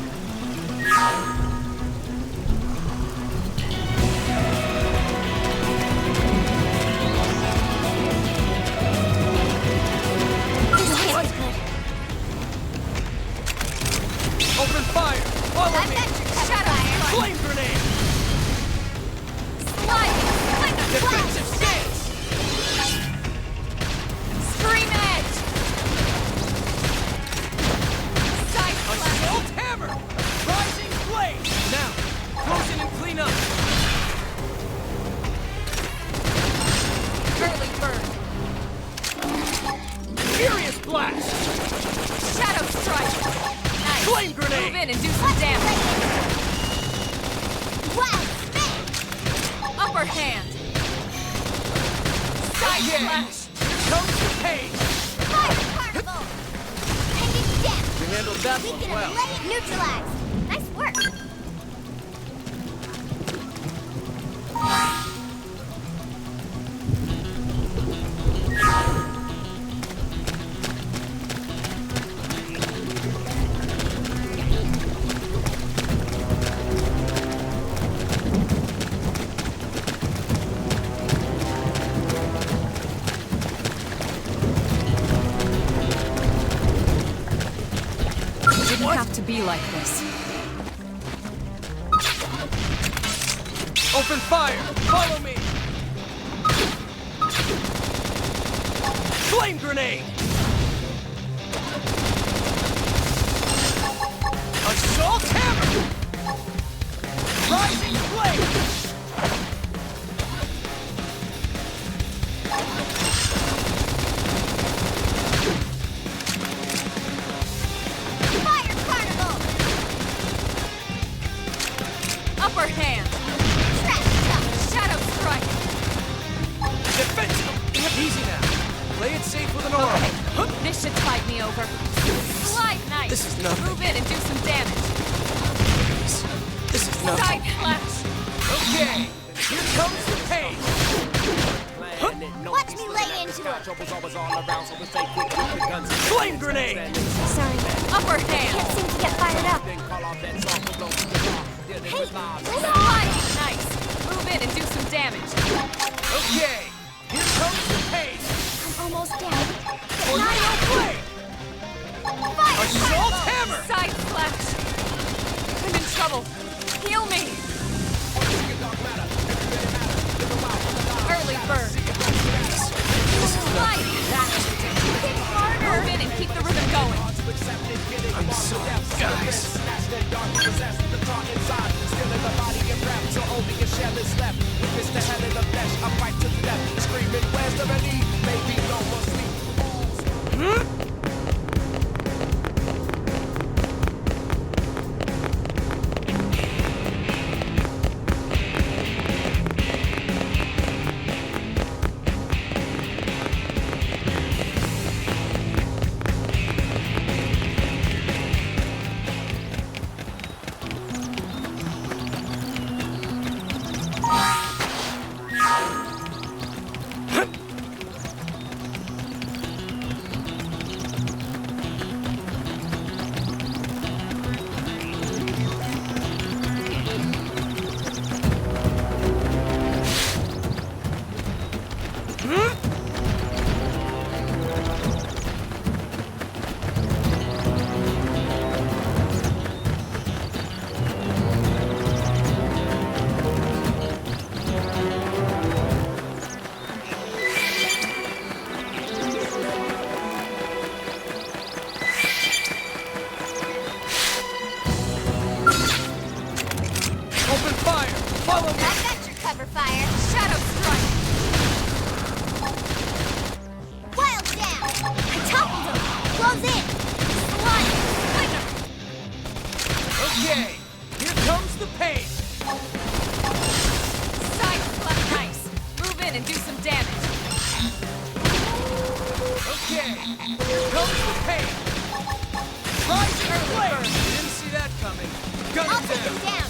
Open fire! Follow me! Shadow Flame grenade! sliding slinger Defensive stance! Scream edge. Side flash. Assault hammer! Rising flame! Now, close in and clean up! Early bird. Furious blast! Shadow strike. Nice. Flame grenade! Move in and do some damage. Wow, spin! Upper hand! Side slash! Here comes the pain! Fire carnival! Ending death! You handled that We one can well. lay it neutralized. Nice work. Didn't have to be like this. Open fire! Follow me! Flame grenade! Assault hammer! Rising flame! Fire carnival! Upper hand! Trap jump! Shadow strike! Defense! Easy now. Play it safe with an aura. Okay, this should tide me over. Slide knife! This is nothing. Move in and do some damage. This is nothing. Side slash! Okay, here comes the pain. Watch me lay into it. Flame grenade! Sorry, Upper can't hand! seem to get fired up. Hey, Slide nice! Move in and do some damage. Okay, here comes the pain. I'm almost down. Tornado flame! Fire Assault carnival! hammer! Side slash! I'm in trouble. Heal me! Early bird. Slide! Hit harder! Move in and keep the rhythm going. I'm so guys. Open fire! Follow me! I got your cover fire. Shadow strike! Wild down! I toppled him! Close in! Slide! Slinger! Okay, here comes the pain. Side slash nice! Move in and do some damage. Okay, here comes the pain. Rising flame! Didn't see that coming. Gun I'll it take him down. down!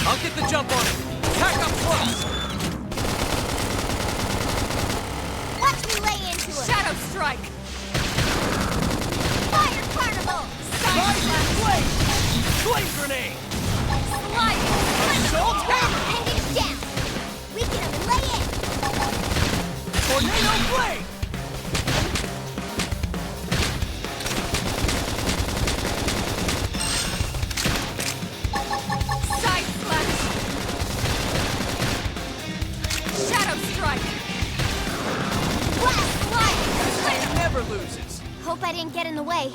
I'll get the jump on it. Attack up close. Watch me lay into it! Shadow strike! Fire carnival! Rising flame! Flame grenade! Slide! Assault hammer! Ending down! Weaken him and lay in! Tornado flame! Side slash! Shadow strike! Blast! Fly! Hope I didn't get in the way.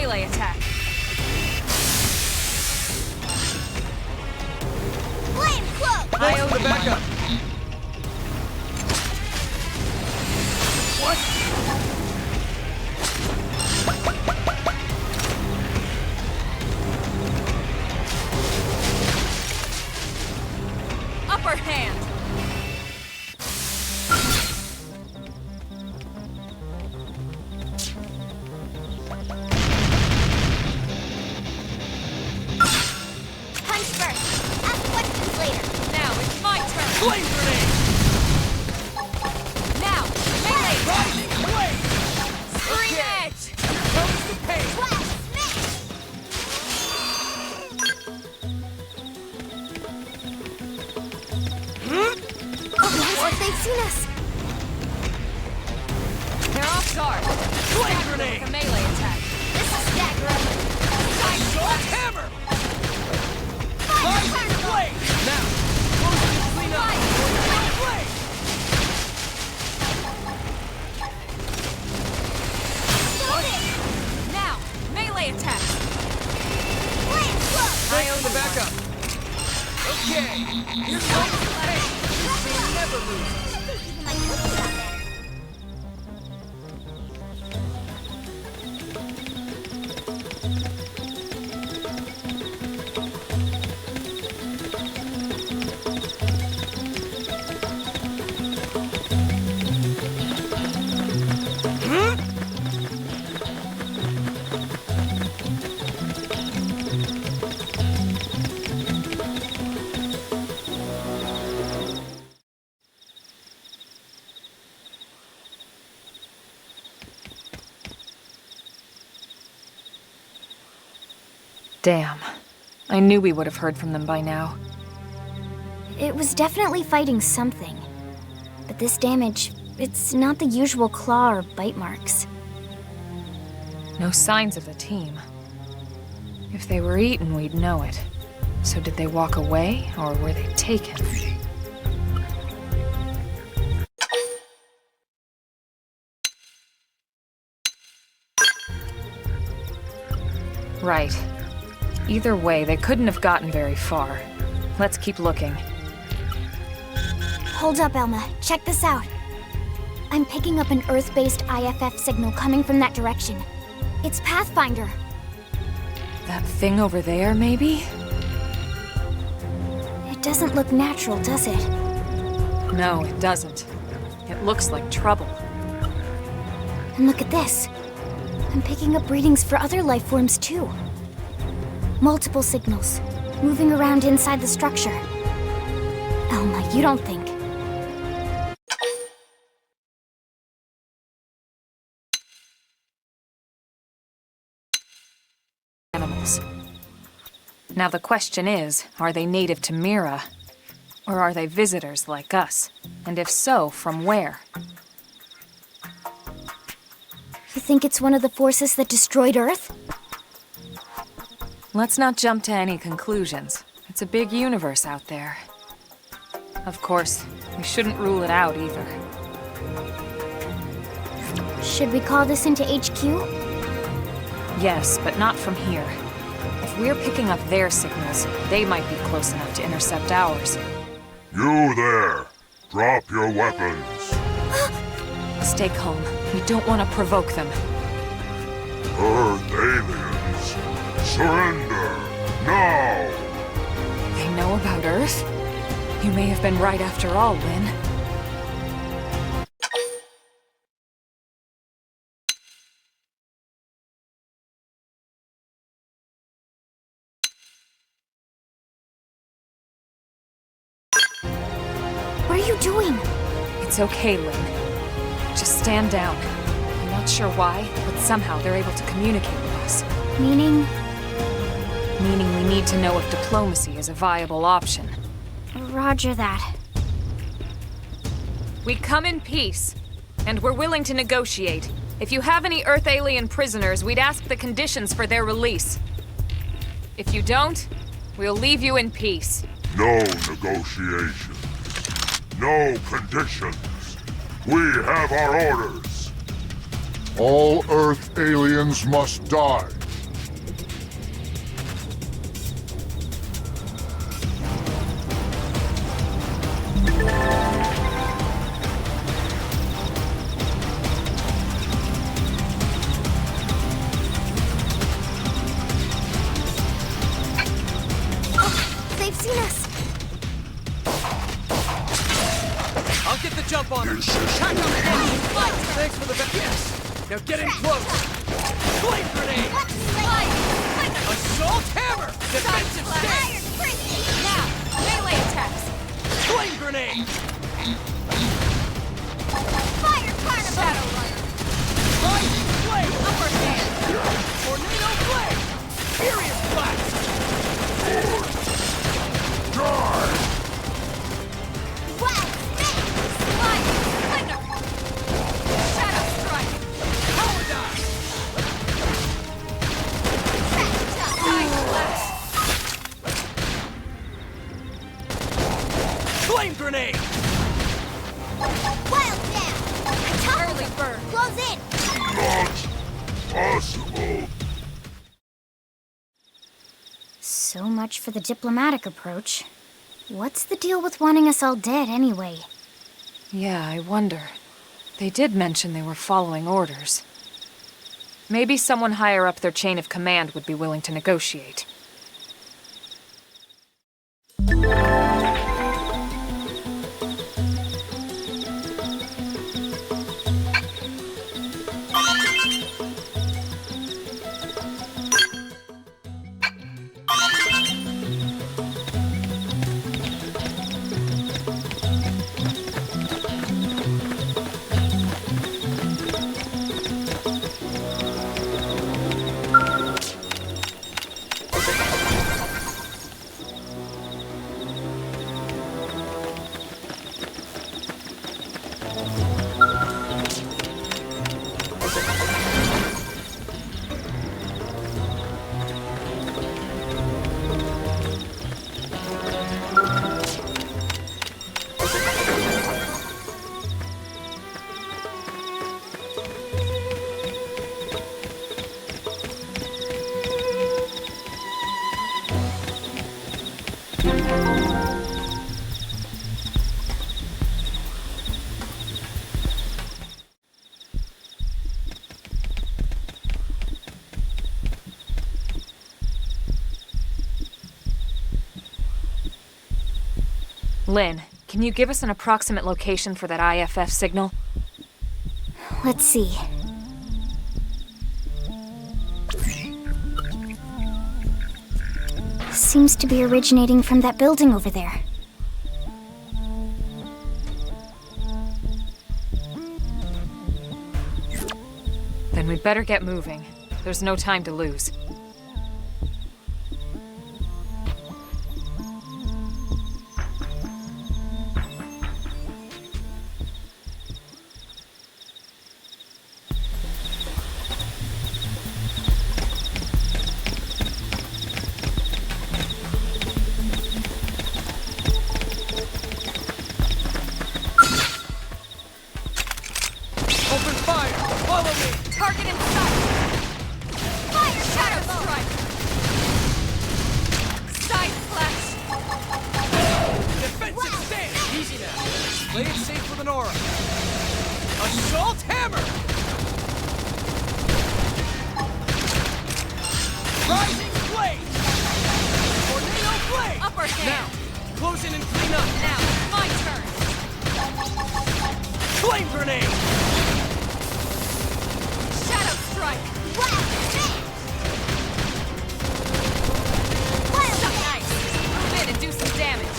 melee attack. Flame cloak! I owe The backup. What? upper hand. Punch first. Ask questions later. Now it's my turn. Flame grenade! Now, melee. Rising blade! Scream Okay. edge. Here comes the pain! Flash smash! Oh, yes, they've seen us. They're off guard. Flame With grenade! a melee attack. This is staggering. Shark hammer! Fire Rising turtle! blade! Now, close and clean up! Flame blade! Stop it! Now, melee attack. Flame cloak! Thanks for the backup. Okay, here comes the pain. They never lose. Even my cookies out there. Damn. I knew we would have heard from them by now. It was definitely fighting something. But this damage, it's not the usual claw or bite marks. No signs of the team. If they were eaten, we'd know it. So did they walk away, or were they taken? Right. Either way, they couldn't have gotten very far. Let's keep looking. Hold up, Elma. Check this out. I'm picking up an Earth-based IFF signal coming from that direction. It's Pathfinder. That thing over there, maybe? It doesn't look natural, does it? No, it doesn't. It looks like trouble. And look at this. I'm picking up readings for other life forms, too. Multiple signals, moving around inside the structure. Elma, you don't think... Animals. Now the question is, are they native to Mira? Or are they visitors like us? And if so, from where? You think it's one of the forces that destroyed Earth? Let's not jump to any conclusions. It's a big universe out there. Of course, we shouldn't rule it out either. Should we call this into HQ? Yes, but not from here. If we're picking up their signals, they might be close enough to intercept ours. You there! Drop your weapons! Stay calm. We don't want to provoke them. Earth aliens! Surrender! Now! They know about Earth? You may have been right after all, Lynn. What are you doing? It's okay, Lynn. Just stand down. I'm not sure why, but somehow they're able to communicate with us. Meaning... Meaning we need to know if diplomacy is a viable option. Roger that. We come in peace, and we're willing to negotiate. If you have any Earth alien prisoners, we'd ask the conditions for their release. If you don't, we'll leave you in peace. No negotiations. No conditions. We have our orders. All Earth aliens must die. seen us. I'll get the jump on him. Pack up again. Thanks for the yes. Now get in close. Flame grenade. Assault hammer. Defensive stance. Now, melee attacks. Flame grenade. Fire carnival. Shadow runner. Rising flame. Upper hand. Tornado flame. Furious blast. Shadow strike. Power dive. Side slash. Flame grenade. Wild down. Early bird. Close in. So much for the diplomatic approach. What's the deal with wanting us all dead anyway? Yeah, I wonder. They did mention they were following orders. Maybe someone higher up their chain of command would be willing to negotiate. Lynn, can you give us an approximate location for that IFF signal? Let's see. Seems to be originating from that building over there. Then we'd better get moving. There's no time to lose. Open fire. Follow me. Target in sight! Fire shadow strike! Side flash! Defensive stance. Easy now. Play it safe with an aura. Assault hammer. Rising blade. Tornado blade. Upper hand! Now, close in and clean up. Now, my turn! Flame grenade. Shadow strike! Wild Nice! Move in and do some damage!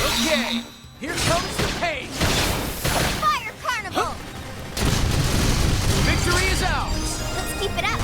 Okay, here comes the pain. Fire carnival! Victory is ours. Let's keep it up.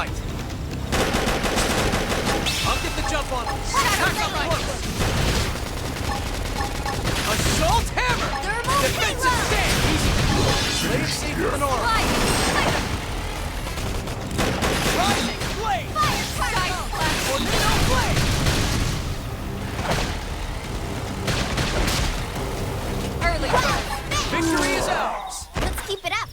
fight. I'll get the jump on him. Attack up close. Assault hammer! Defensive stand! Blade safe for an arm. Ryujinx blade! Tornado blade! Early. Victory is ours! Let's keep it up.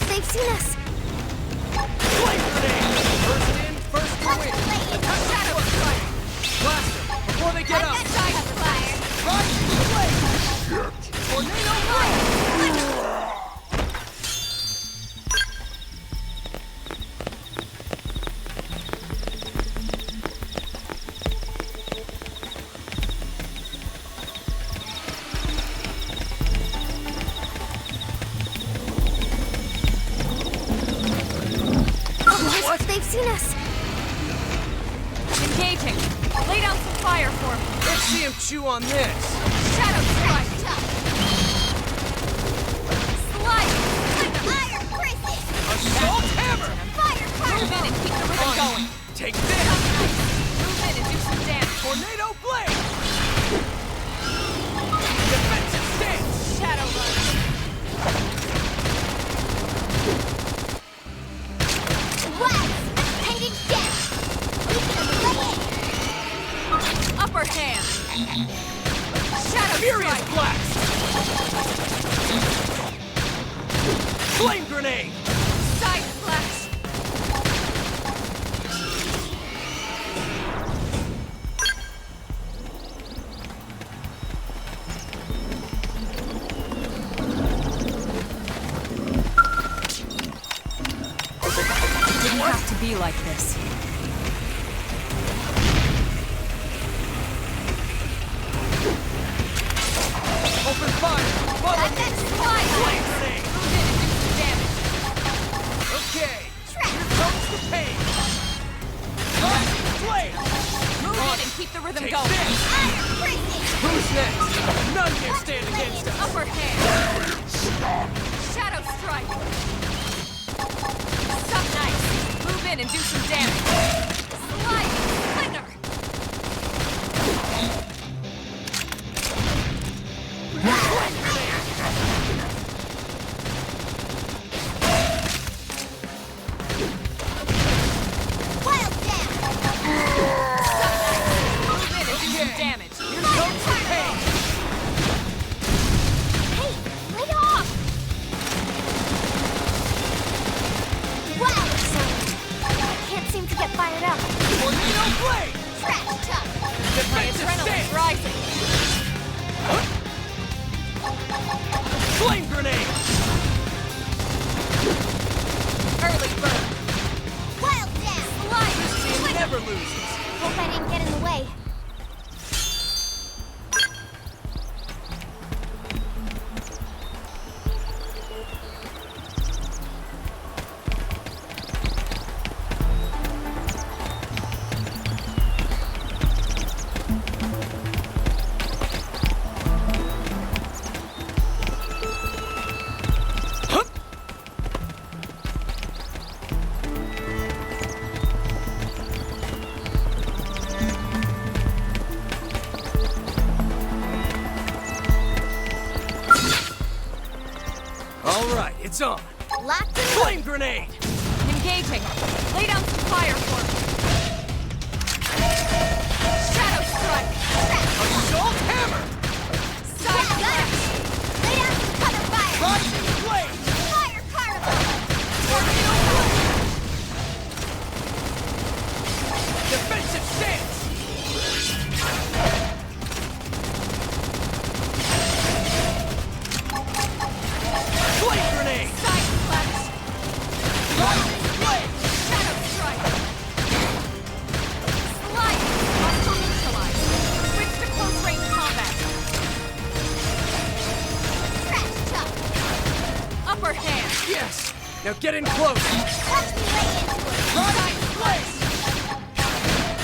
They've seen us. Flame grenade! First in, first to win. Attack shadow strike! Blast them before they get up! Side of the fire. Rising blade! Tornado blade! They've seen us. Engaging. Lay down some fire for me. Let's see him chew on this. Shadow strike. Slide. Iron prison. Assault hammer! Fire Move in and keep the rhythm going. Take this! Move in and do some damage. Tornado blade! Defensive stance! Shadow run. Upper hand. Shadow Furious strike. blast! Flame grenade! Side flash. It didn't have to be like this. Open fire! Follow me! Flame grenade! Move in and do some damage. Okay! Here comes the pain! Rising blade! Move in and keep the rhythm Take going. this! Iron prison. Who's next? None can stand against us! Upper hand. Shadow strike. Suck nice. Move in and do some damage. Slide. Thunder. get fired up. Tornado blade! Trash chuck. My Defensive adrenaline's stance! rising. Flame grenade! Early bird. Wild dash. Team never loses. Hope I didn't get in the way. All right, it's on. Locked and Flame grenade! Engaging. Lay down some fire for me. Shadow strike. Assault hammer! Side slash. lay down some cover fire. Rising blade! Fire carnival. Tornado blade! Defensive stance! Flame grenade! Side slash. Rising blade! Shadow strike. Slide. Hostile neutralized. Switch to close range combat. Trash chuck. Upper hand. Yes! Now get in close! Watch me lay into it. Rising blade!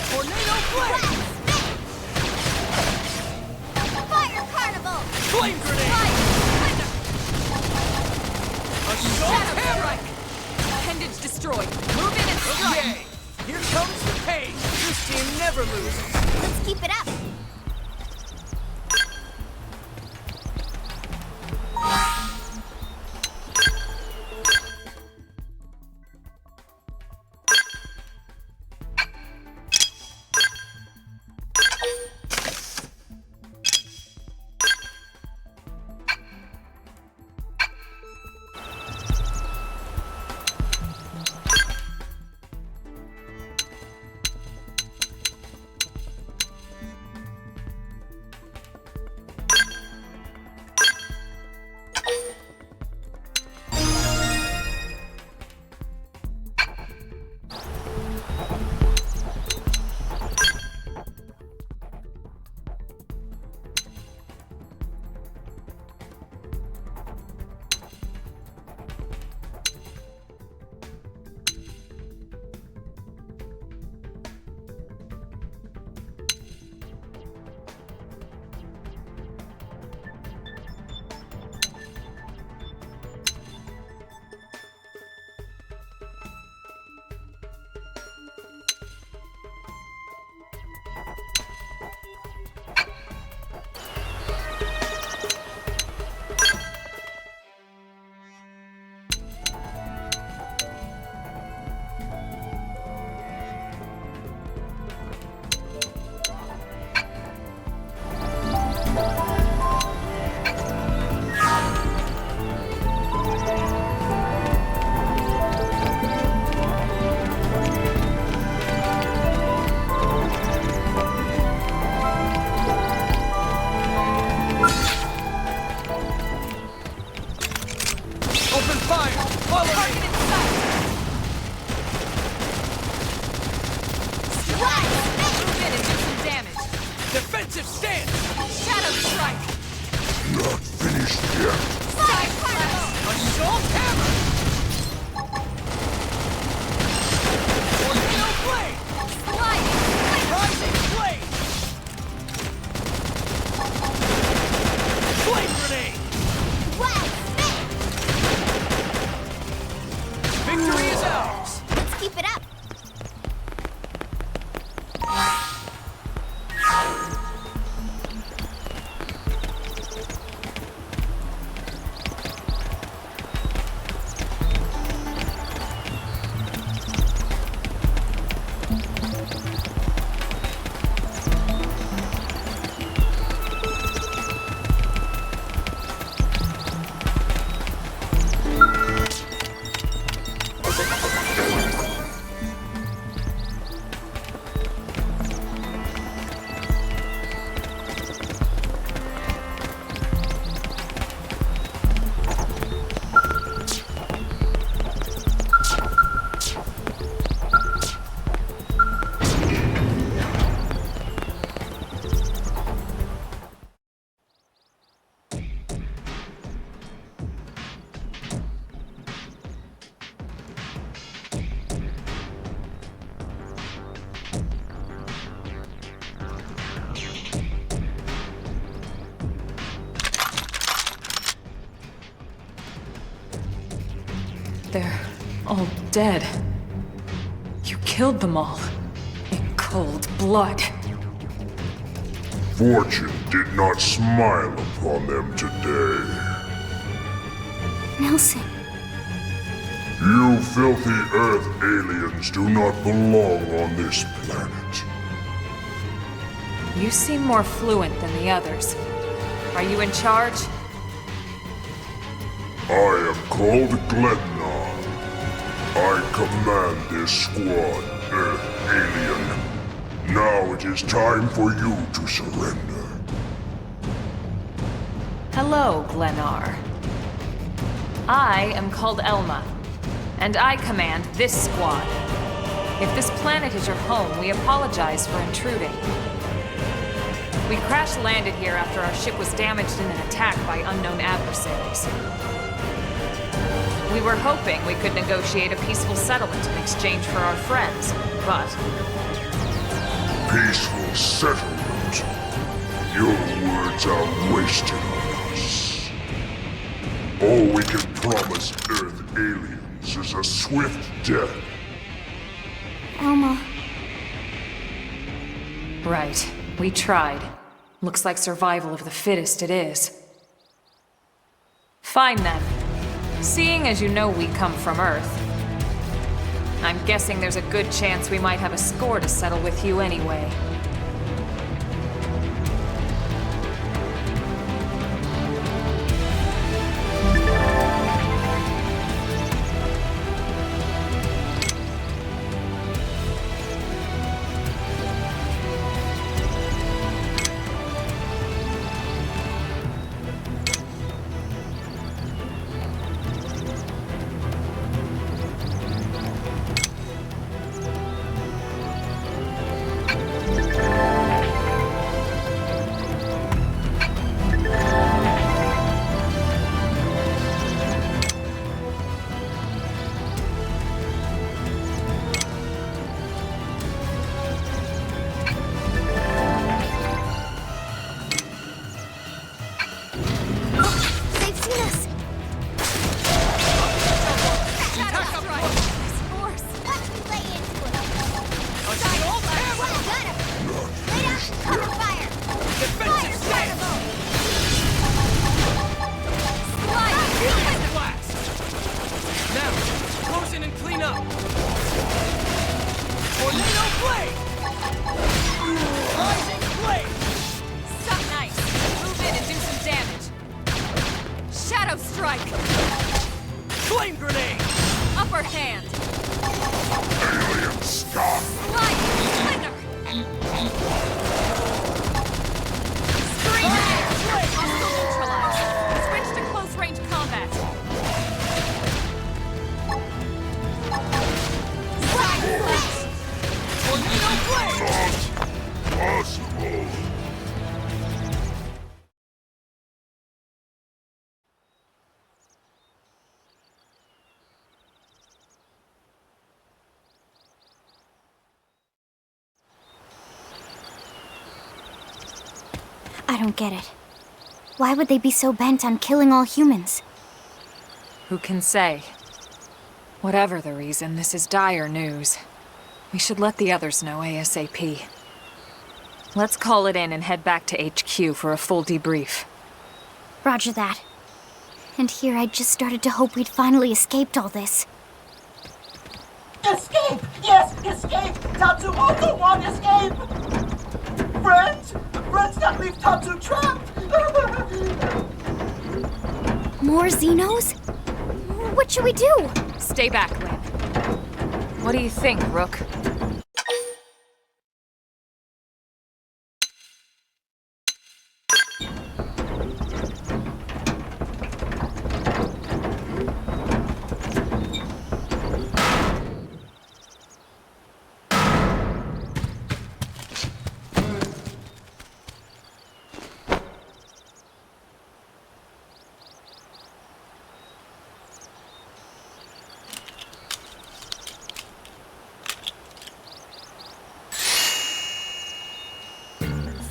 Tornado blade! Fire carnival. Flame grenade! Assault Shadow hammer! strike. Appendage destroyed. Move in and strike. Okay! Here comes the pain! This team never loses! Let's keep it up. They're all dead. You killed them all. In cold blood. Fortune did not smile upon them today. Nelson. You filthy Earth aliens do not belong on this planet. You seem more fluent than the others. Are you in charge? I am called Glennar. I command this squad, Earth alien. Now it is time for you to surrender. Hello, Glennar. I am called Elma, and I command this squad. If this planet is your home, we apologize for intruding. We crash-landed here after our ship was damaged in an attack by unknown adversaries. We were hoping we could negotiate a peaceful settlement in exchange for our friends, but... Peaceful settlement? Your words are wasted on us. All we can promise Earth aliens is a swift death. Elma. Right. We tried. Looks like survival of the fittest it is. Fine then. Seeing as you know we come from Earth, I'm guessing there's a good chance we might have a score to settle with you anyway. I don't get it. Why would they be so bent on killing all humans? Who can say? Whatever the reason, this is dire news. We should let the others know ASAP. Let's call it in and head back to HQ for a full debrief. Roger that. And here I just started to hope we'd finally escaped all this. Escape! Yes, escape! Tatsu also want escape! Friends! Friends that leave Tatsu trapped! More Xenos? What should we do? Stay back, Lynn. What do you think, Rook?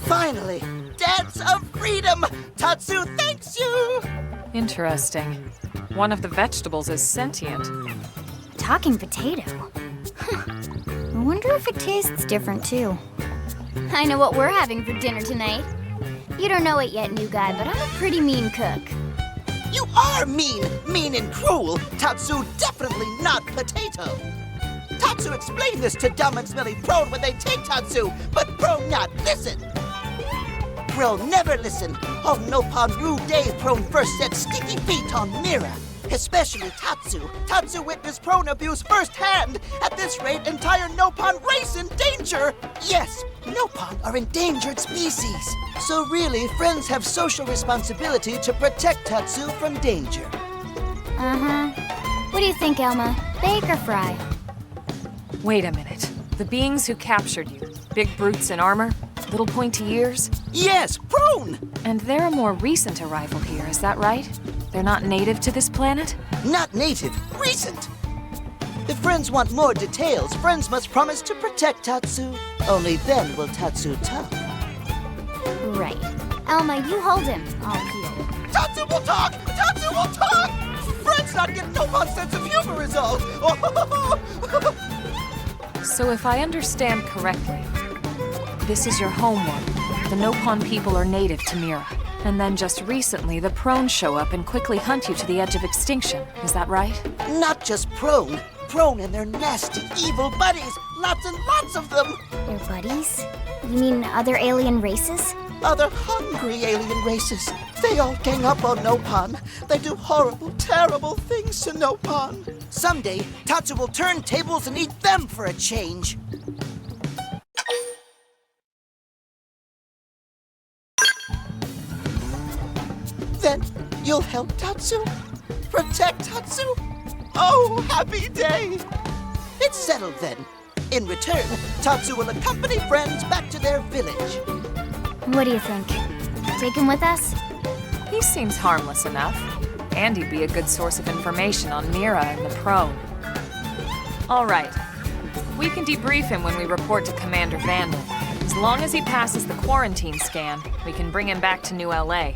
Finally! Dance of freedom! Tatsu thanks you! Interesting. One of the vegetables is sentient. Talking potato. I wonder if it tastes different too. I know what we're having for dinner tonight. You don't know it yet, new guy, but I'm a pretty mean cook. You are mean and cruel. Tatsu definitely not potato. Tatsu explained this to dumb and smelly Prone when they take Tatsu, but Prone not listen. Prone never listen. On Nopon rude days, Prone first set sticky feet on Mira. Especially Tatsu. Tatsu witnessed Prone abuse firsthand. At this rate, entire Nopon race in danger. Yes, Nopon are endangered species. So really, friends have social responsibility to protect Tatsu from danger. Uh-huh. What do you think, Elma? Bake or fry? Wait a minute. The beings who captured you, big brutes in armor, little pointy ears? Yes, Prone! And they're a more recent arrival here, is that right? They're not native to this planet? Not native, recent. If friends want more details, friends must promise to protect Tatsu. Only then will Tatsu talk. Right. Elma, you hold him. I'll peel. Tatsu will talk! Tatsu will talk! Friends not get Nopon's sense of humor is all. So if I understand correctly, this is your homeworld. The Nopon people are native to Mira. And then just recently, the Prone show up and quickly hunt you to the edge of extinction. Is that right? Not just Prone. Prone and their nasty, evil buddies. Lots and lots of them. Their buddies? You mean other alien races? Other hungry alien races. They all gang up on Nopon. They do horrible, terrible things to Nopon. Someday, Tatsu will turn tables and eat them for a change. Then you'll help Tatsu? Protect Tatsu? Oh, happy day! It's settled then. In return, Tatsu will accompany friends back to their village. What do you think? Take him with us? He seems harmless enough. And he'd be a good source of information on Mira and the Prone. All right. We can debrief him when we report to Commander Vandal. As long as he passes the quarantine scan, we can bring him back to New LA.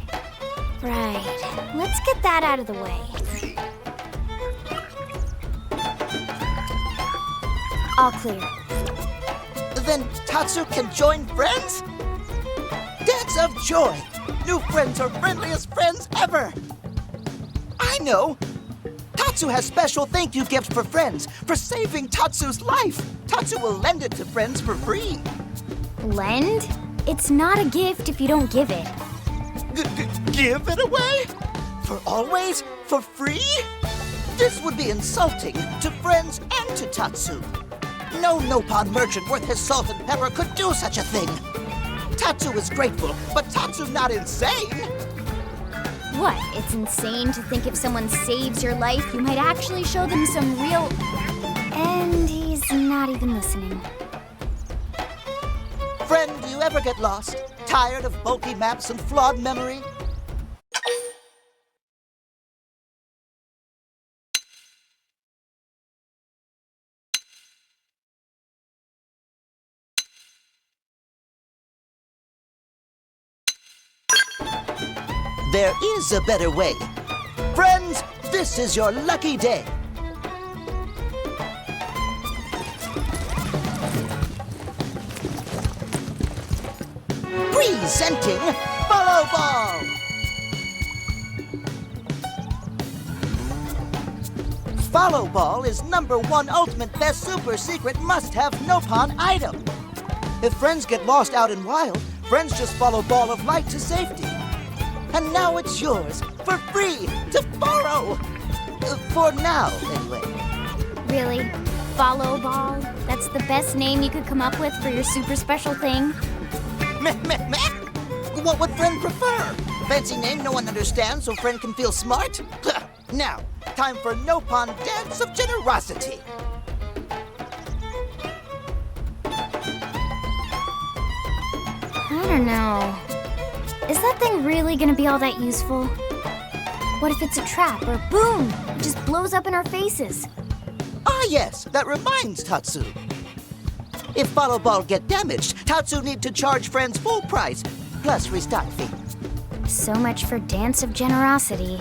Right. Let's get that out of the way. All clear. Then Tatsu can join friends? Dance of joy! New friends are friendliest friends ever! I know! Tatsu has special thank you gift for friends for saving Tatsu's life. Tatsu will lend it to friends for free. Lend? It's not a gift if you don't give it. Give it away? For always? For free? This would be insulting to friends and to Tatsu. No Nopon merchant worth his salt and pepper could do such a thing. Tatsu is grateful, but Tatsu not insane. What? It's insane to think if someone saves your life, you might actually show them some real... And he's not even listening. Friend, do you ever get lost? Tired of bulky maps and flawed memory? There is a better way. Friends, this is your lucky day. Presenting Follow Ball! Follow Ball is #1 ultimate best super secret must-have Nopon item. If friends get lost out in wild, friends just follow Ball of Light to safety. And now it's yours, for free, to borrow! For now, anyway. Really? Follow Ball? That's the best name you could come up with for your super special thing? Meh, meh, meh! What would friend prefer? Fancy name no one understands so friend can feel smart? Now, time for Nopon Dance of Generosity. I don't know. Is that thing really gonna be all that useful? What if it's a trap or boom? It just blows up in our faces. Ah yes, that reminds Tatsu. If Follow Ball get damaged, Tatsu need to charge friends full price, plus restock fee. So much for Dance of Generosity.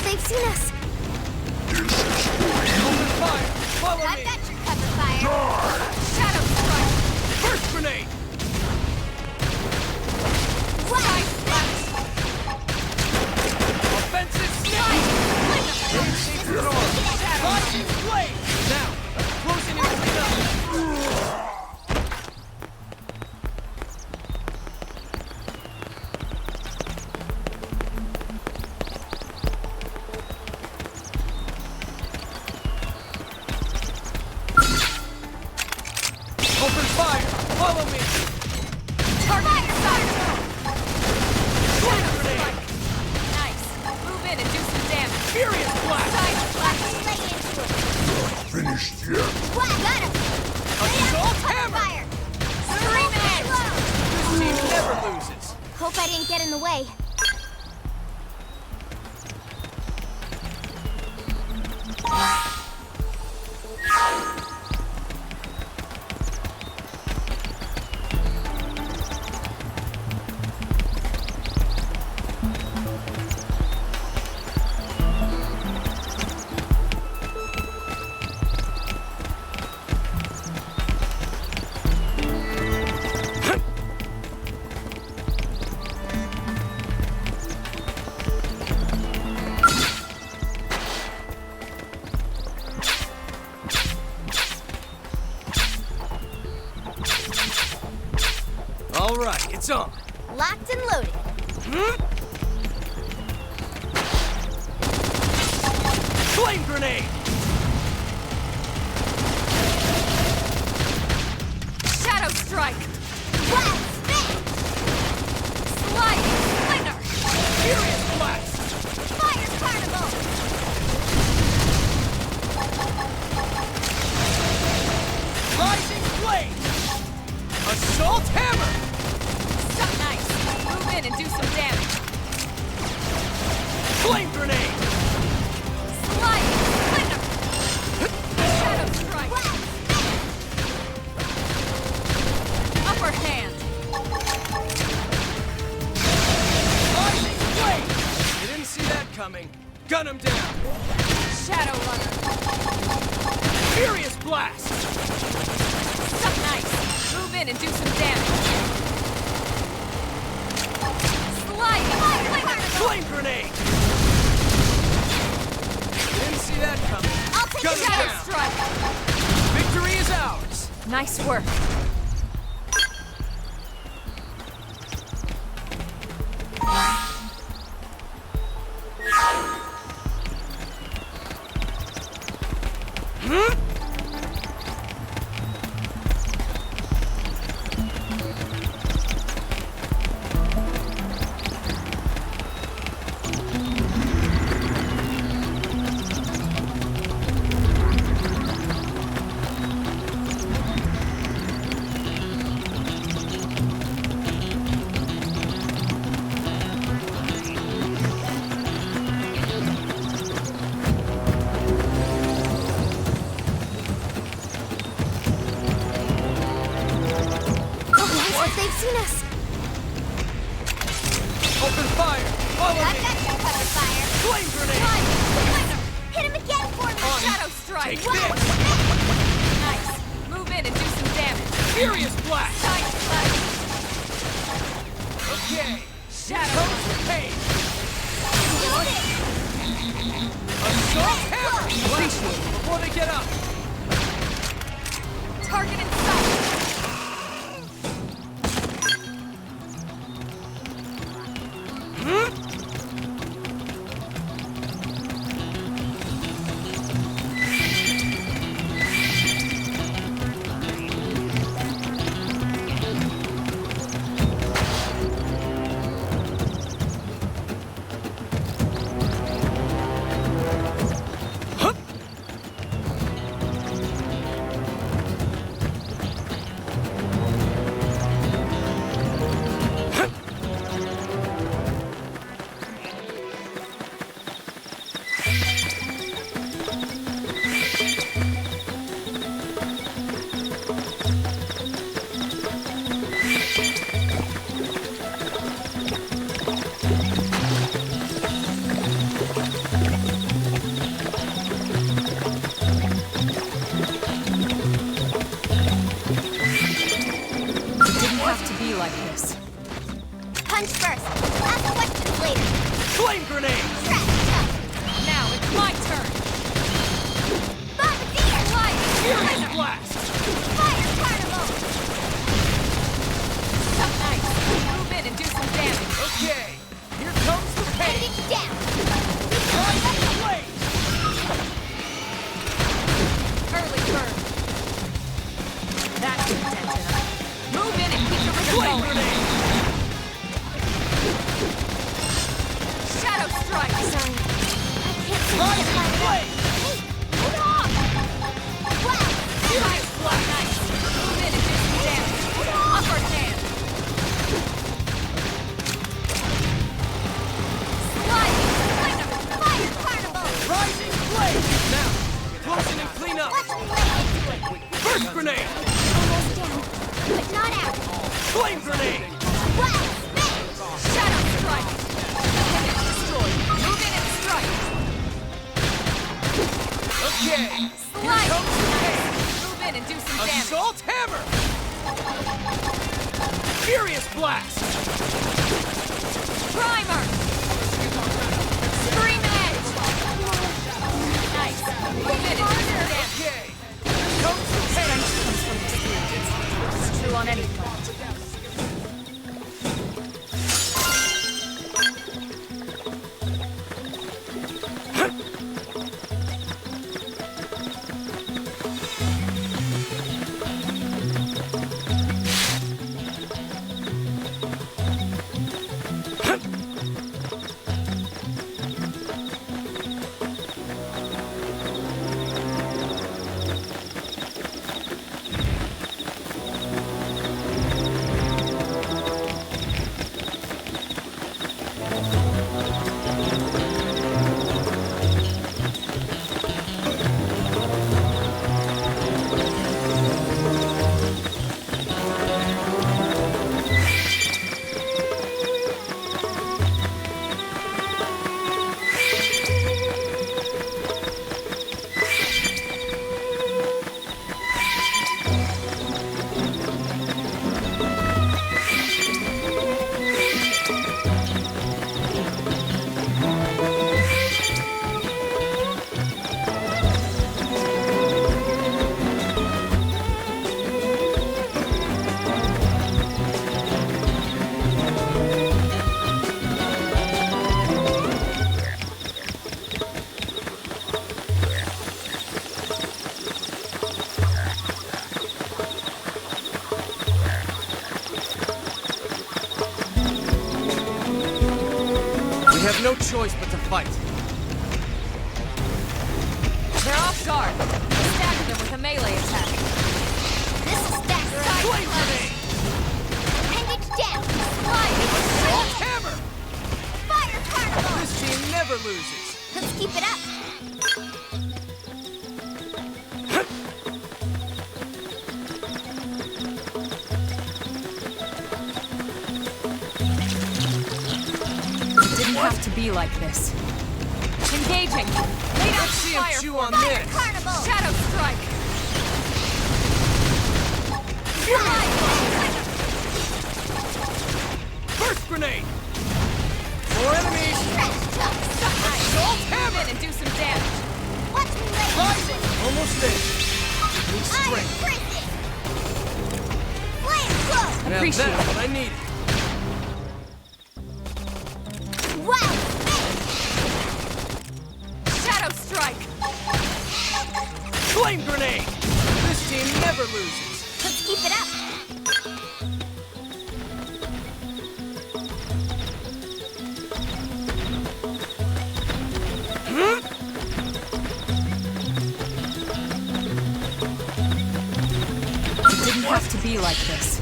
They've seen us. Open fire! Follow I've me! got your cover fire. Shadow strike. First grenade! Offensive snipe! Rising blade! Now, closing everything up! Open fire! Follow me! Target fire! Shadow grenade! Nice. Move in and do some damage. Furious blast! Finished yet? Got him. Assault hammer! Fire. Scream edge! This team never loses! Hope I didn't get in the way. All right, it's on. Locked and loaded. Flame grenade! Shadow strike! Blast. Spin. Sliding splinter! Furious blast! Fire carnival. Rising blade! Assault hammer! So nice. Move in and do some damage. Flame grenade! Sliding splinter! Shadow strike! Upper hand! Rising blade! You didn't see that coming. Gun him down! Shadow runner! Furious blast! So nice. Move in and do some damage. Sliding splinter! Flame grenade! You didn't see that coming. I'll take Gun the him Shadow down! strike! Victory is ours! Nice work. They've seen us. Open fire! Follow I've me! got you covered, fire. Flame grenade! Fire. Hit him again for me. Shadow strike! Take Wow. this! Nice! Move in and do some damage! Furious blast! Side slash! Okay! Shadow! Pain! Hold it. Assault hammer! Blast them before they get up! Target in sight! Like this. Punch first. Ask questions later. Flame grenade! Now it's my turn! Bombardier. Furious blast! Fire carnival. Nice! Move in and do some damage! Okay! Here comes the Take pain! it down. Blaze! Early bird! That's intense enough. Move in and keep the rhythm Flame going! grenade! Shadow strike! Sorry. I can't see Rise the and blaze! Hold on! Blast. Furious blast! Nice! Move in and do some damage! Upper hand! Sliding! Fire carnival. Rising blaze! Now, close in and clean up! Watch me lay into it. First grenade! Almost down, but not out. Flame grenade! Blast. Smash. Shadow strike! Image destroyed! Move in and strike! Okay! Here Slide! comes the pain! Move in and do some damage! Assault hammer! Furious blast! Primer! Scream edge! Nice! Move in and do some damage! Okay! Here comes the pain! Comes from experience. It's true on any front. We have no choice but to fight. They're off guard. Stagger them with a melee attack. This'll stack her up. Flame grenade! Hang it down. Assault hammer! Fire carnival. This team never loses. Let's keep it up. have to be like this. Engaging. Lead out Let's see him fire chew for on me. this. Shadow strike. First grenade! More enemies! Assault hammer and do some damage. Watch me later. Ryzen! Almost there. Need strength. Flame flow. Now Appreciate that's it. what I needed. Wow. Shadow strike. Flame grenade! This team never loses. Let's keep it up. It didn't have to be like this.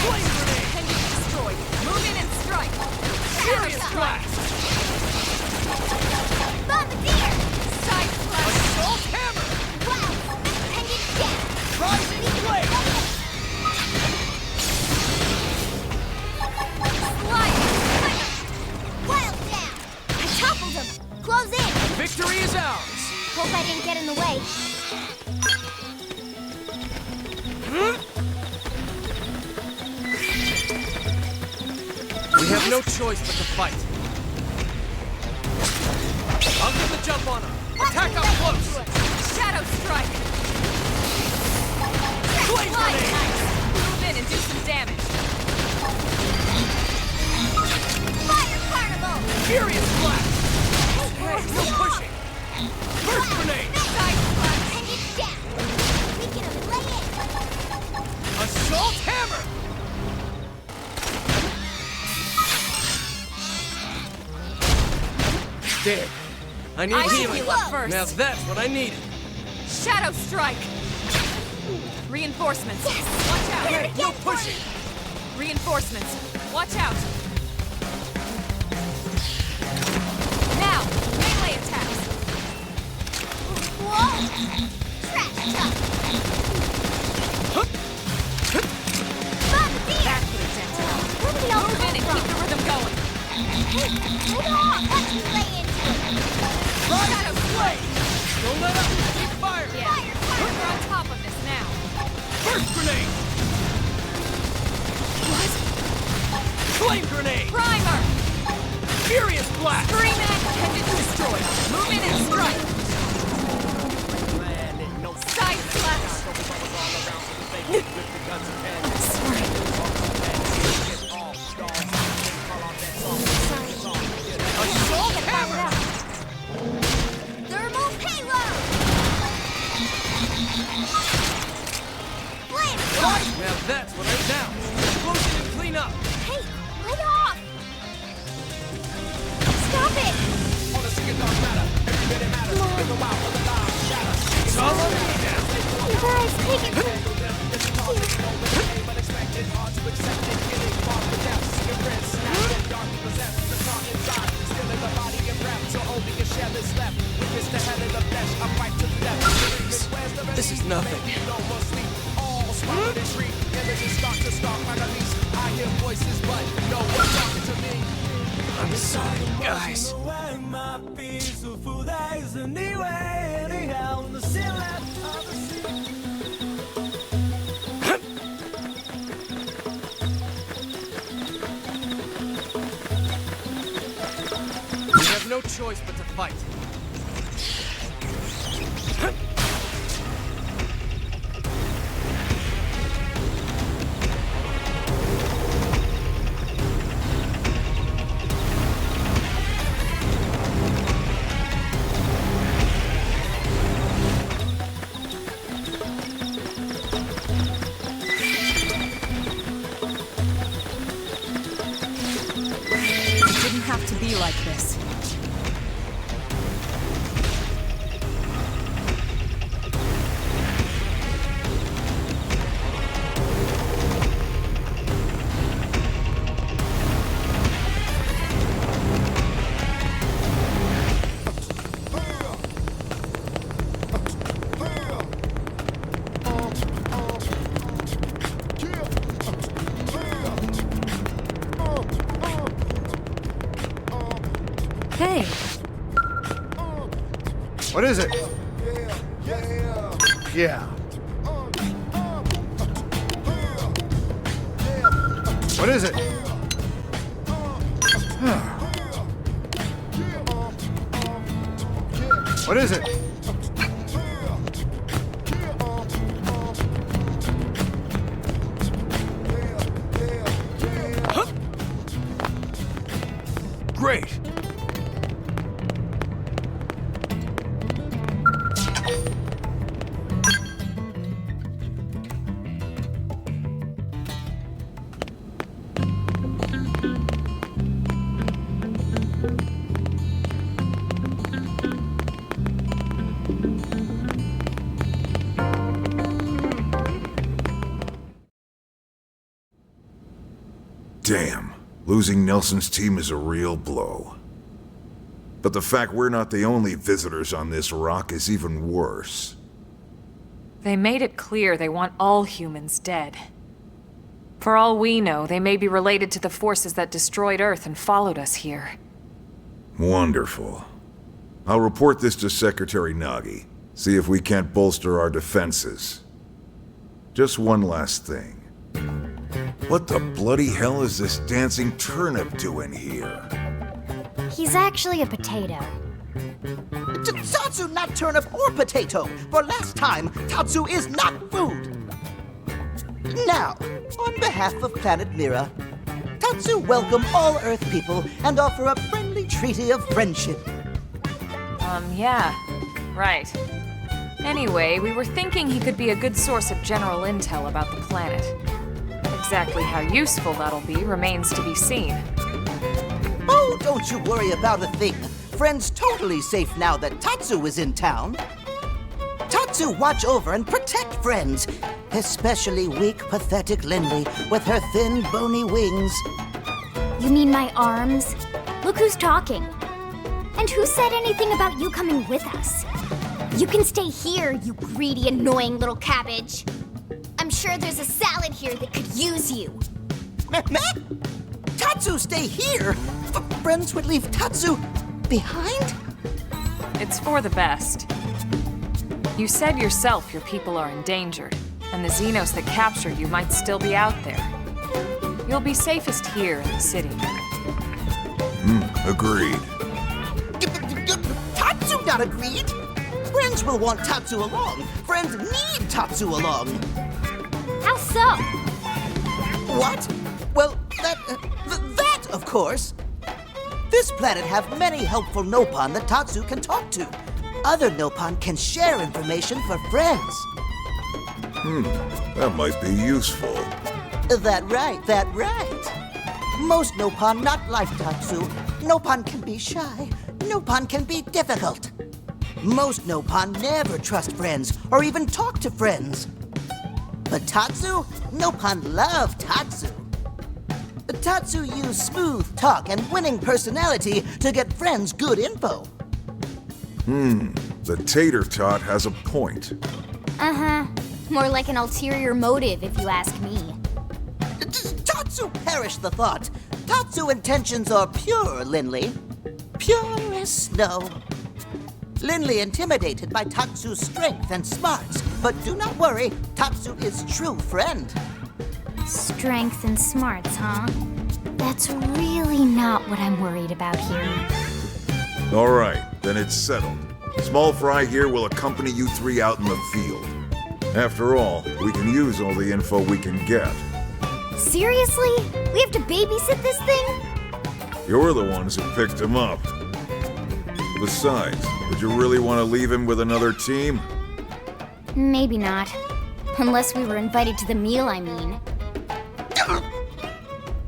Flame grenade! Can be destroyed. Move in and strike. Furious blast! Bombardier. Side slash. Assault hammer! Wow. Pendant down. Rising flame! Slide. Wild down. I toppled him. Close in. Victory is ours! Hope I didn't get in the way. We have no choice but to fight. I'll get the jump on him. Attack up close! Shadow strike. Flame Slide. grenade! Nice. Move in and do some damage. Fire carnival. Furious blast! Hey, no pushing! First grenade! Side slash. Pendant down. We can lay it. Assault hammer! There. I need I should healing. heal up first. Now that's what I needed. Shadow strike. Reinforcements. Watch out. Hey, no pushing! Reinforcements. Watch out. Now, melee attacks. Whoa. Trash talk. Bombardier. That could have dented him. Where did we all Move come in and from? keep the rhythm going. Hold on. Watch me lay into it. Shadow strike. Don't let up! Keep firing! Yeah, we're on top of this now. First grenade! What? Flame grenade! Primer. Furious blast! Scream at pendant destroyed. Move in and strike. Side slash. Assault hammer! Thermal payload. Flame flow. Now that's what I'm down. Explosion and clean up! Hey, lay off. Stop it. It's all on me now! You guys, take it. This is nothing. I'm sorry, guys. We have no choice but to fight. It didn't have to be like this. What is it? Yeah. What is it? What is it? Great! Damn, losing Nelson's team is a real blow. But the fact we're not the only visitors on this rock is even worse. They made it clear they want all humans dead. For all we know, they may be related to the forces that destroyed Earth and followed us here. Wonderful. I'll report this to Secretary Nagi. See if we can't bolster our defenses. Just one last thing. What the bloody hell is this dancing turnip doing here? He's actually a potato. Tatsu, not turnip or potato. For last time, Tatsu is not food. Now, on behalf of Planet Mira, Tatsu welcome all Earth people and offer a friendly treaty of friendship. Yeah. Right. Anyway, we were thinking he could be a good source of general intel about the planet. Exactly how useful that'll be remains to be seen. Oh, don't you worry about a thing. Friend's totally safe now that Tatsu is in town. Tatsu watch over and protect friends, especially weak, pathetic Lindley with her thin, bony wings. You mean my arms? Look who's talking. And who said anything about you coming with us? You can stay here, you greedy, annoying little cabbage. I'm sure there's a salad here that could use you. Meh? Tatsu stay here? Friends would leave Tatsu behind? It's for the best. You said yourself your people are endangered, and the Xenos that captured you might still be out there. You'll be safest here in the city. Agreed. Tatsu not agreed? Friends will want Tatsu along. Friends need Tatsu along. How so? What? Well, that, of course. This planet have many helpful Nopon that Tatsu can talk to. Other Nopon can share information for friends. That might be useful. That right. Most Nopon not like Tatsu. Nopon can be shy. Nopon can be difficult. Most Nopon never trust friends or even talk to friends. But Tatsu? Nopon love Tatsu. Tatsu use smooth talk and winning personality to get friends good info. The tater tot has a point. Uh-huh. More like an ulterior motive, if you ask me. Tatsu perish the thought. Tatsu intentions are pure, Linley. Pure as snow. Linley intimidated by Tatsu's strength and smarts, but do not worry, Tatsu is true friend. Strength and smarts, huh? That's really not what I'm worried about here. All right, then it's settled. Small Fry here will accompany you three out in the field. After all, we can use all the info we can get. Seriously? We have to babysit this thing? You're the ones who picked him up. Besides, would you really want to leave him with another team? Maybe not. Unless we were invited to the meal, I mean.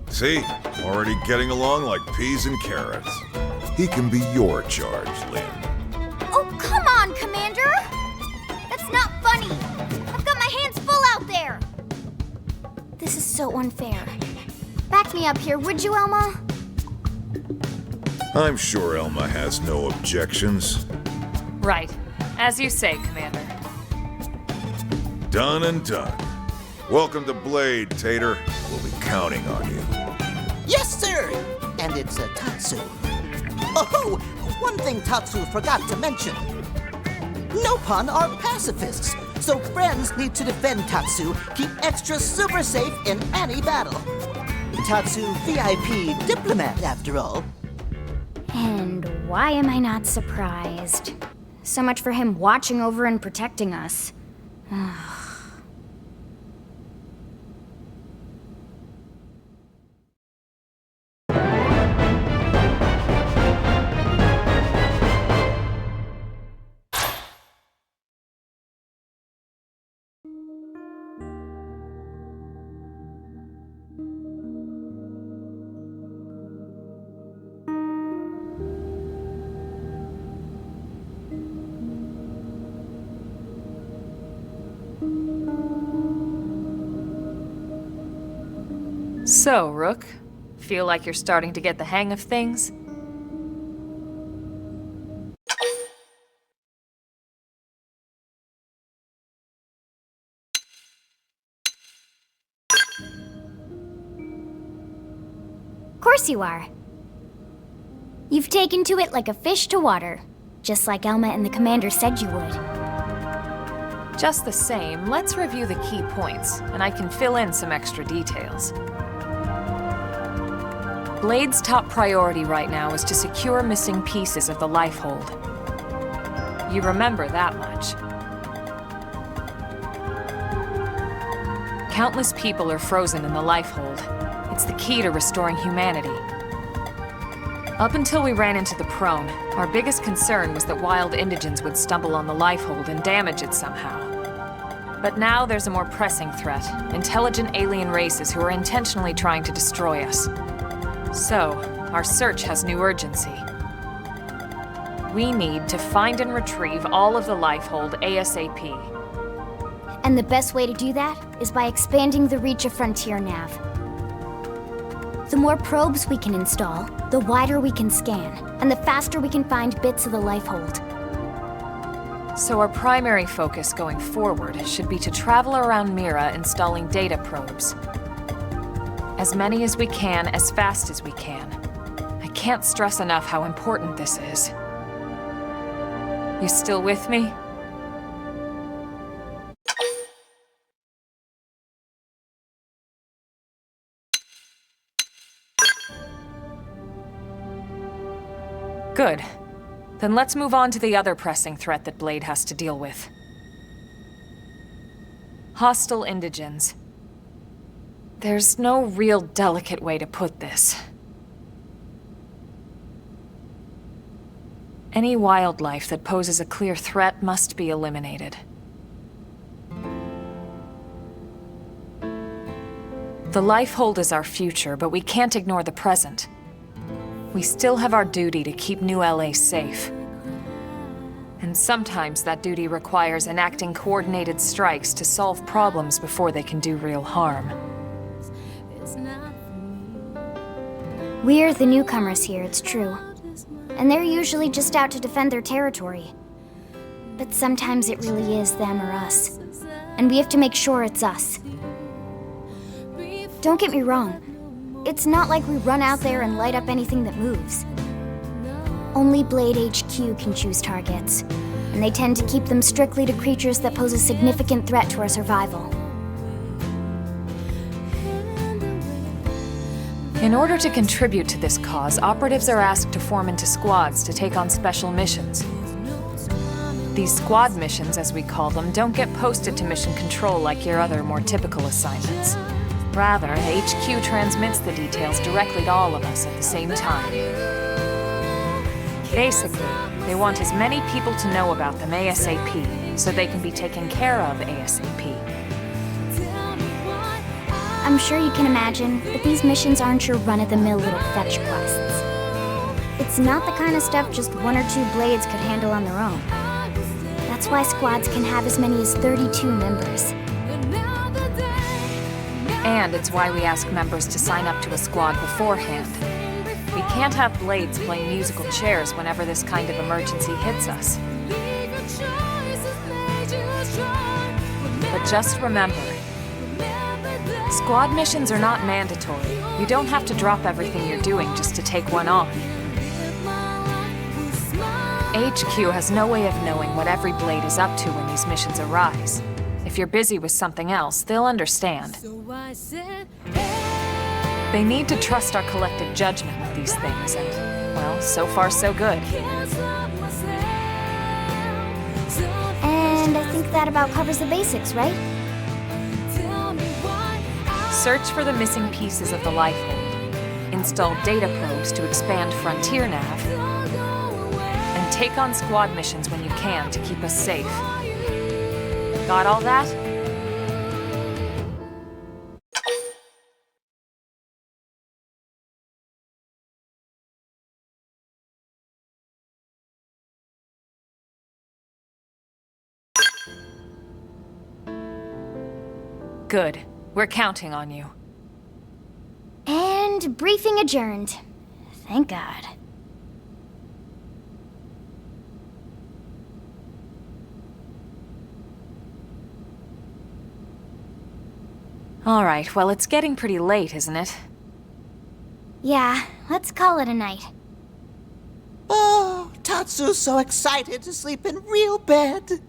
See? Already getting along like peas and carrots. He can be your charge, Lynn. Oh, come on, Commander! That's not funny! I've got my hands full out there! This is so unfair. Back me up here, would you, Elma? I'm sure Elma has no objections. Right. As you say, Commander. Done and done. Welcome to Blade, Tater. We'll be counting on you. Yes, sir! And it's Tatsu. Oh, one thing Tatsu forgot to mention. Nopon are pacifists, so friends need to defend Tatsu, keep extra super safe in any battle. Tatsu VIP diplomat, after all. And why am I not surprised? So much for him watching over and protecting us. So, Rook, feel like you're starting to get the hang of things? Of course you are. You've taken to it like a fish to water, just like Elma and the Commander said you would. Just the same, let's review the key points, and I can fill in some extra details. Blade's top priority right now is to secure missing pieces of the Lifehold. You remember that much. Countless people are frozen in the Lifehold. It's the key to restoring humanity. Up until we ran into the Prone, our biggest concern was that wild indigents would stumble on the Lifehold and damage it somehow. But now there's a more pressing threat, intelligent alien races who are intentionally trying to destroy us. So, our search has new urgency. We need to find and retrieve all of the Lifehold ASAP. And the best way to do that is by expanding the reach of Frontier Nav. The more probes we can install, the wider we can scan, and the faster we can find bits of the Lifehold. So our primary focus going forward should be to travel around Mira installing data probes. As many as we can, as fast as we can. I can't stress enough how important this is. You still with me? Good. Then let's move on to the other pressing threat that Blade has to deal with. Hostile indigents. There's no real delicate way to put this. Any wildlife that poses a clear threat must be eliminated. The Lifehold is our future, but we can't ignore the present. We still have our duty to keep New LA safe. And sometimes that duty requires enacting coordinated strikes to solve problems before they can do real harm. We're the newcomers here, it's true. And they're usually just out to defend their territory. But sometimes it really is them or us. And we have to make sure it's us. Don't get me wrong. It's not like we run out there and light up anything that moves. Only Blade HQ can choose targets, and they tend to keep them strictly to creatures that pose a significant threat to our survival. In order to contribute to this cause, operatives are asked to form into squads to take on special missions. These squad missions, as we call them, don't get posted to mission control like your other, more typical assignments. Rather, HQ transmits the details directly to all of us at the same time. Basically, they want as many people to know about them ASAP, so they can be taken care of ASAP. I'm sure you can imagine that these missions aren't your run-of-the-mill little fetch quests. It's not the kind of stuff just one or two Blades could handle on their own. That's why squads can have as many as 32 members. And it's why we ask members to sign up to a squad beforehand. We can't have Blades playing musical chairs whenever this kind of emergency hits us. But just remember, squad missions are not mandatory. You don't have to drop everything you're doing just to take one on. HQ has no way of knowing what every blade is up to when these missions arise. If you're busy with something else, they'll understand. They need to trust our collective judgment with these things, and, well, so far so good. And I think that about covers the basics, right? Search for the missing pieces of the lifeboat. Install data probes to expand Frontier Nav. And take on squad missions when you can to keep us safe. Got all that? Good. We're counting on you. And briefing adjourned. Thank God. All right, well, it's getting pretty late, isn't it? Yeah, let's call it a night. Oh, Tatsu's so excited to sleep in real bed.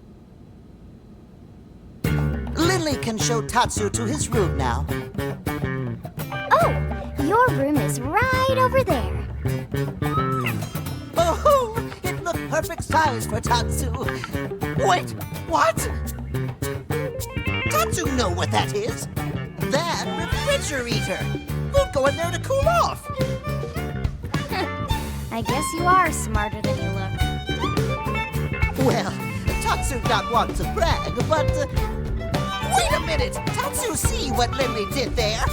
Lily can show Tatsu to his room now. Oh, your room is right over there. Oh, it looked perfect size for Tatsu. Wait, what? Tatsu know what that is. That refrigerator. We'll go in there to cool off. I guess you are smarter than you look. Well, Tatsu not want to brag, but... wait a minute! Tatsu see what Lily did there?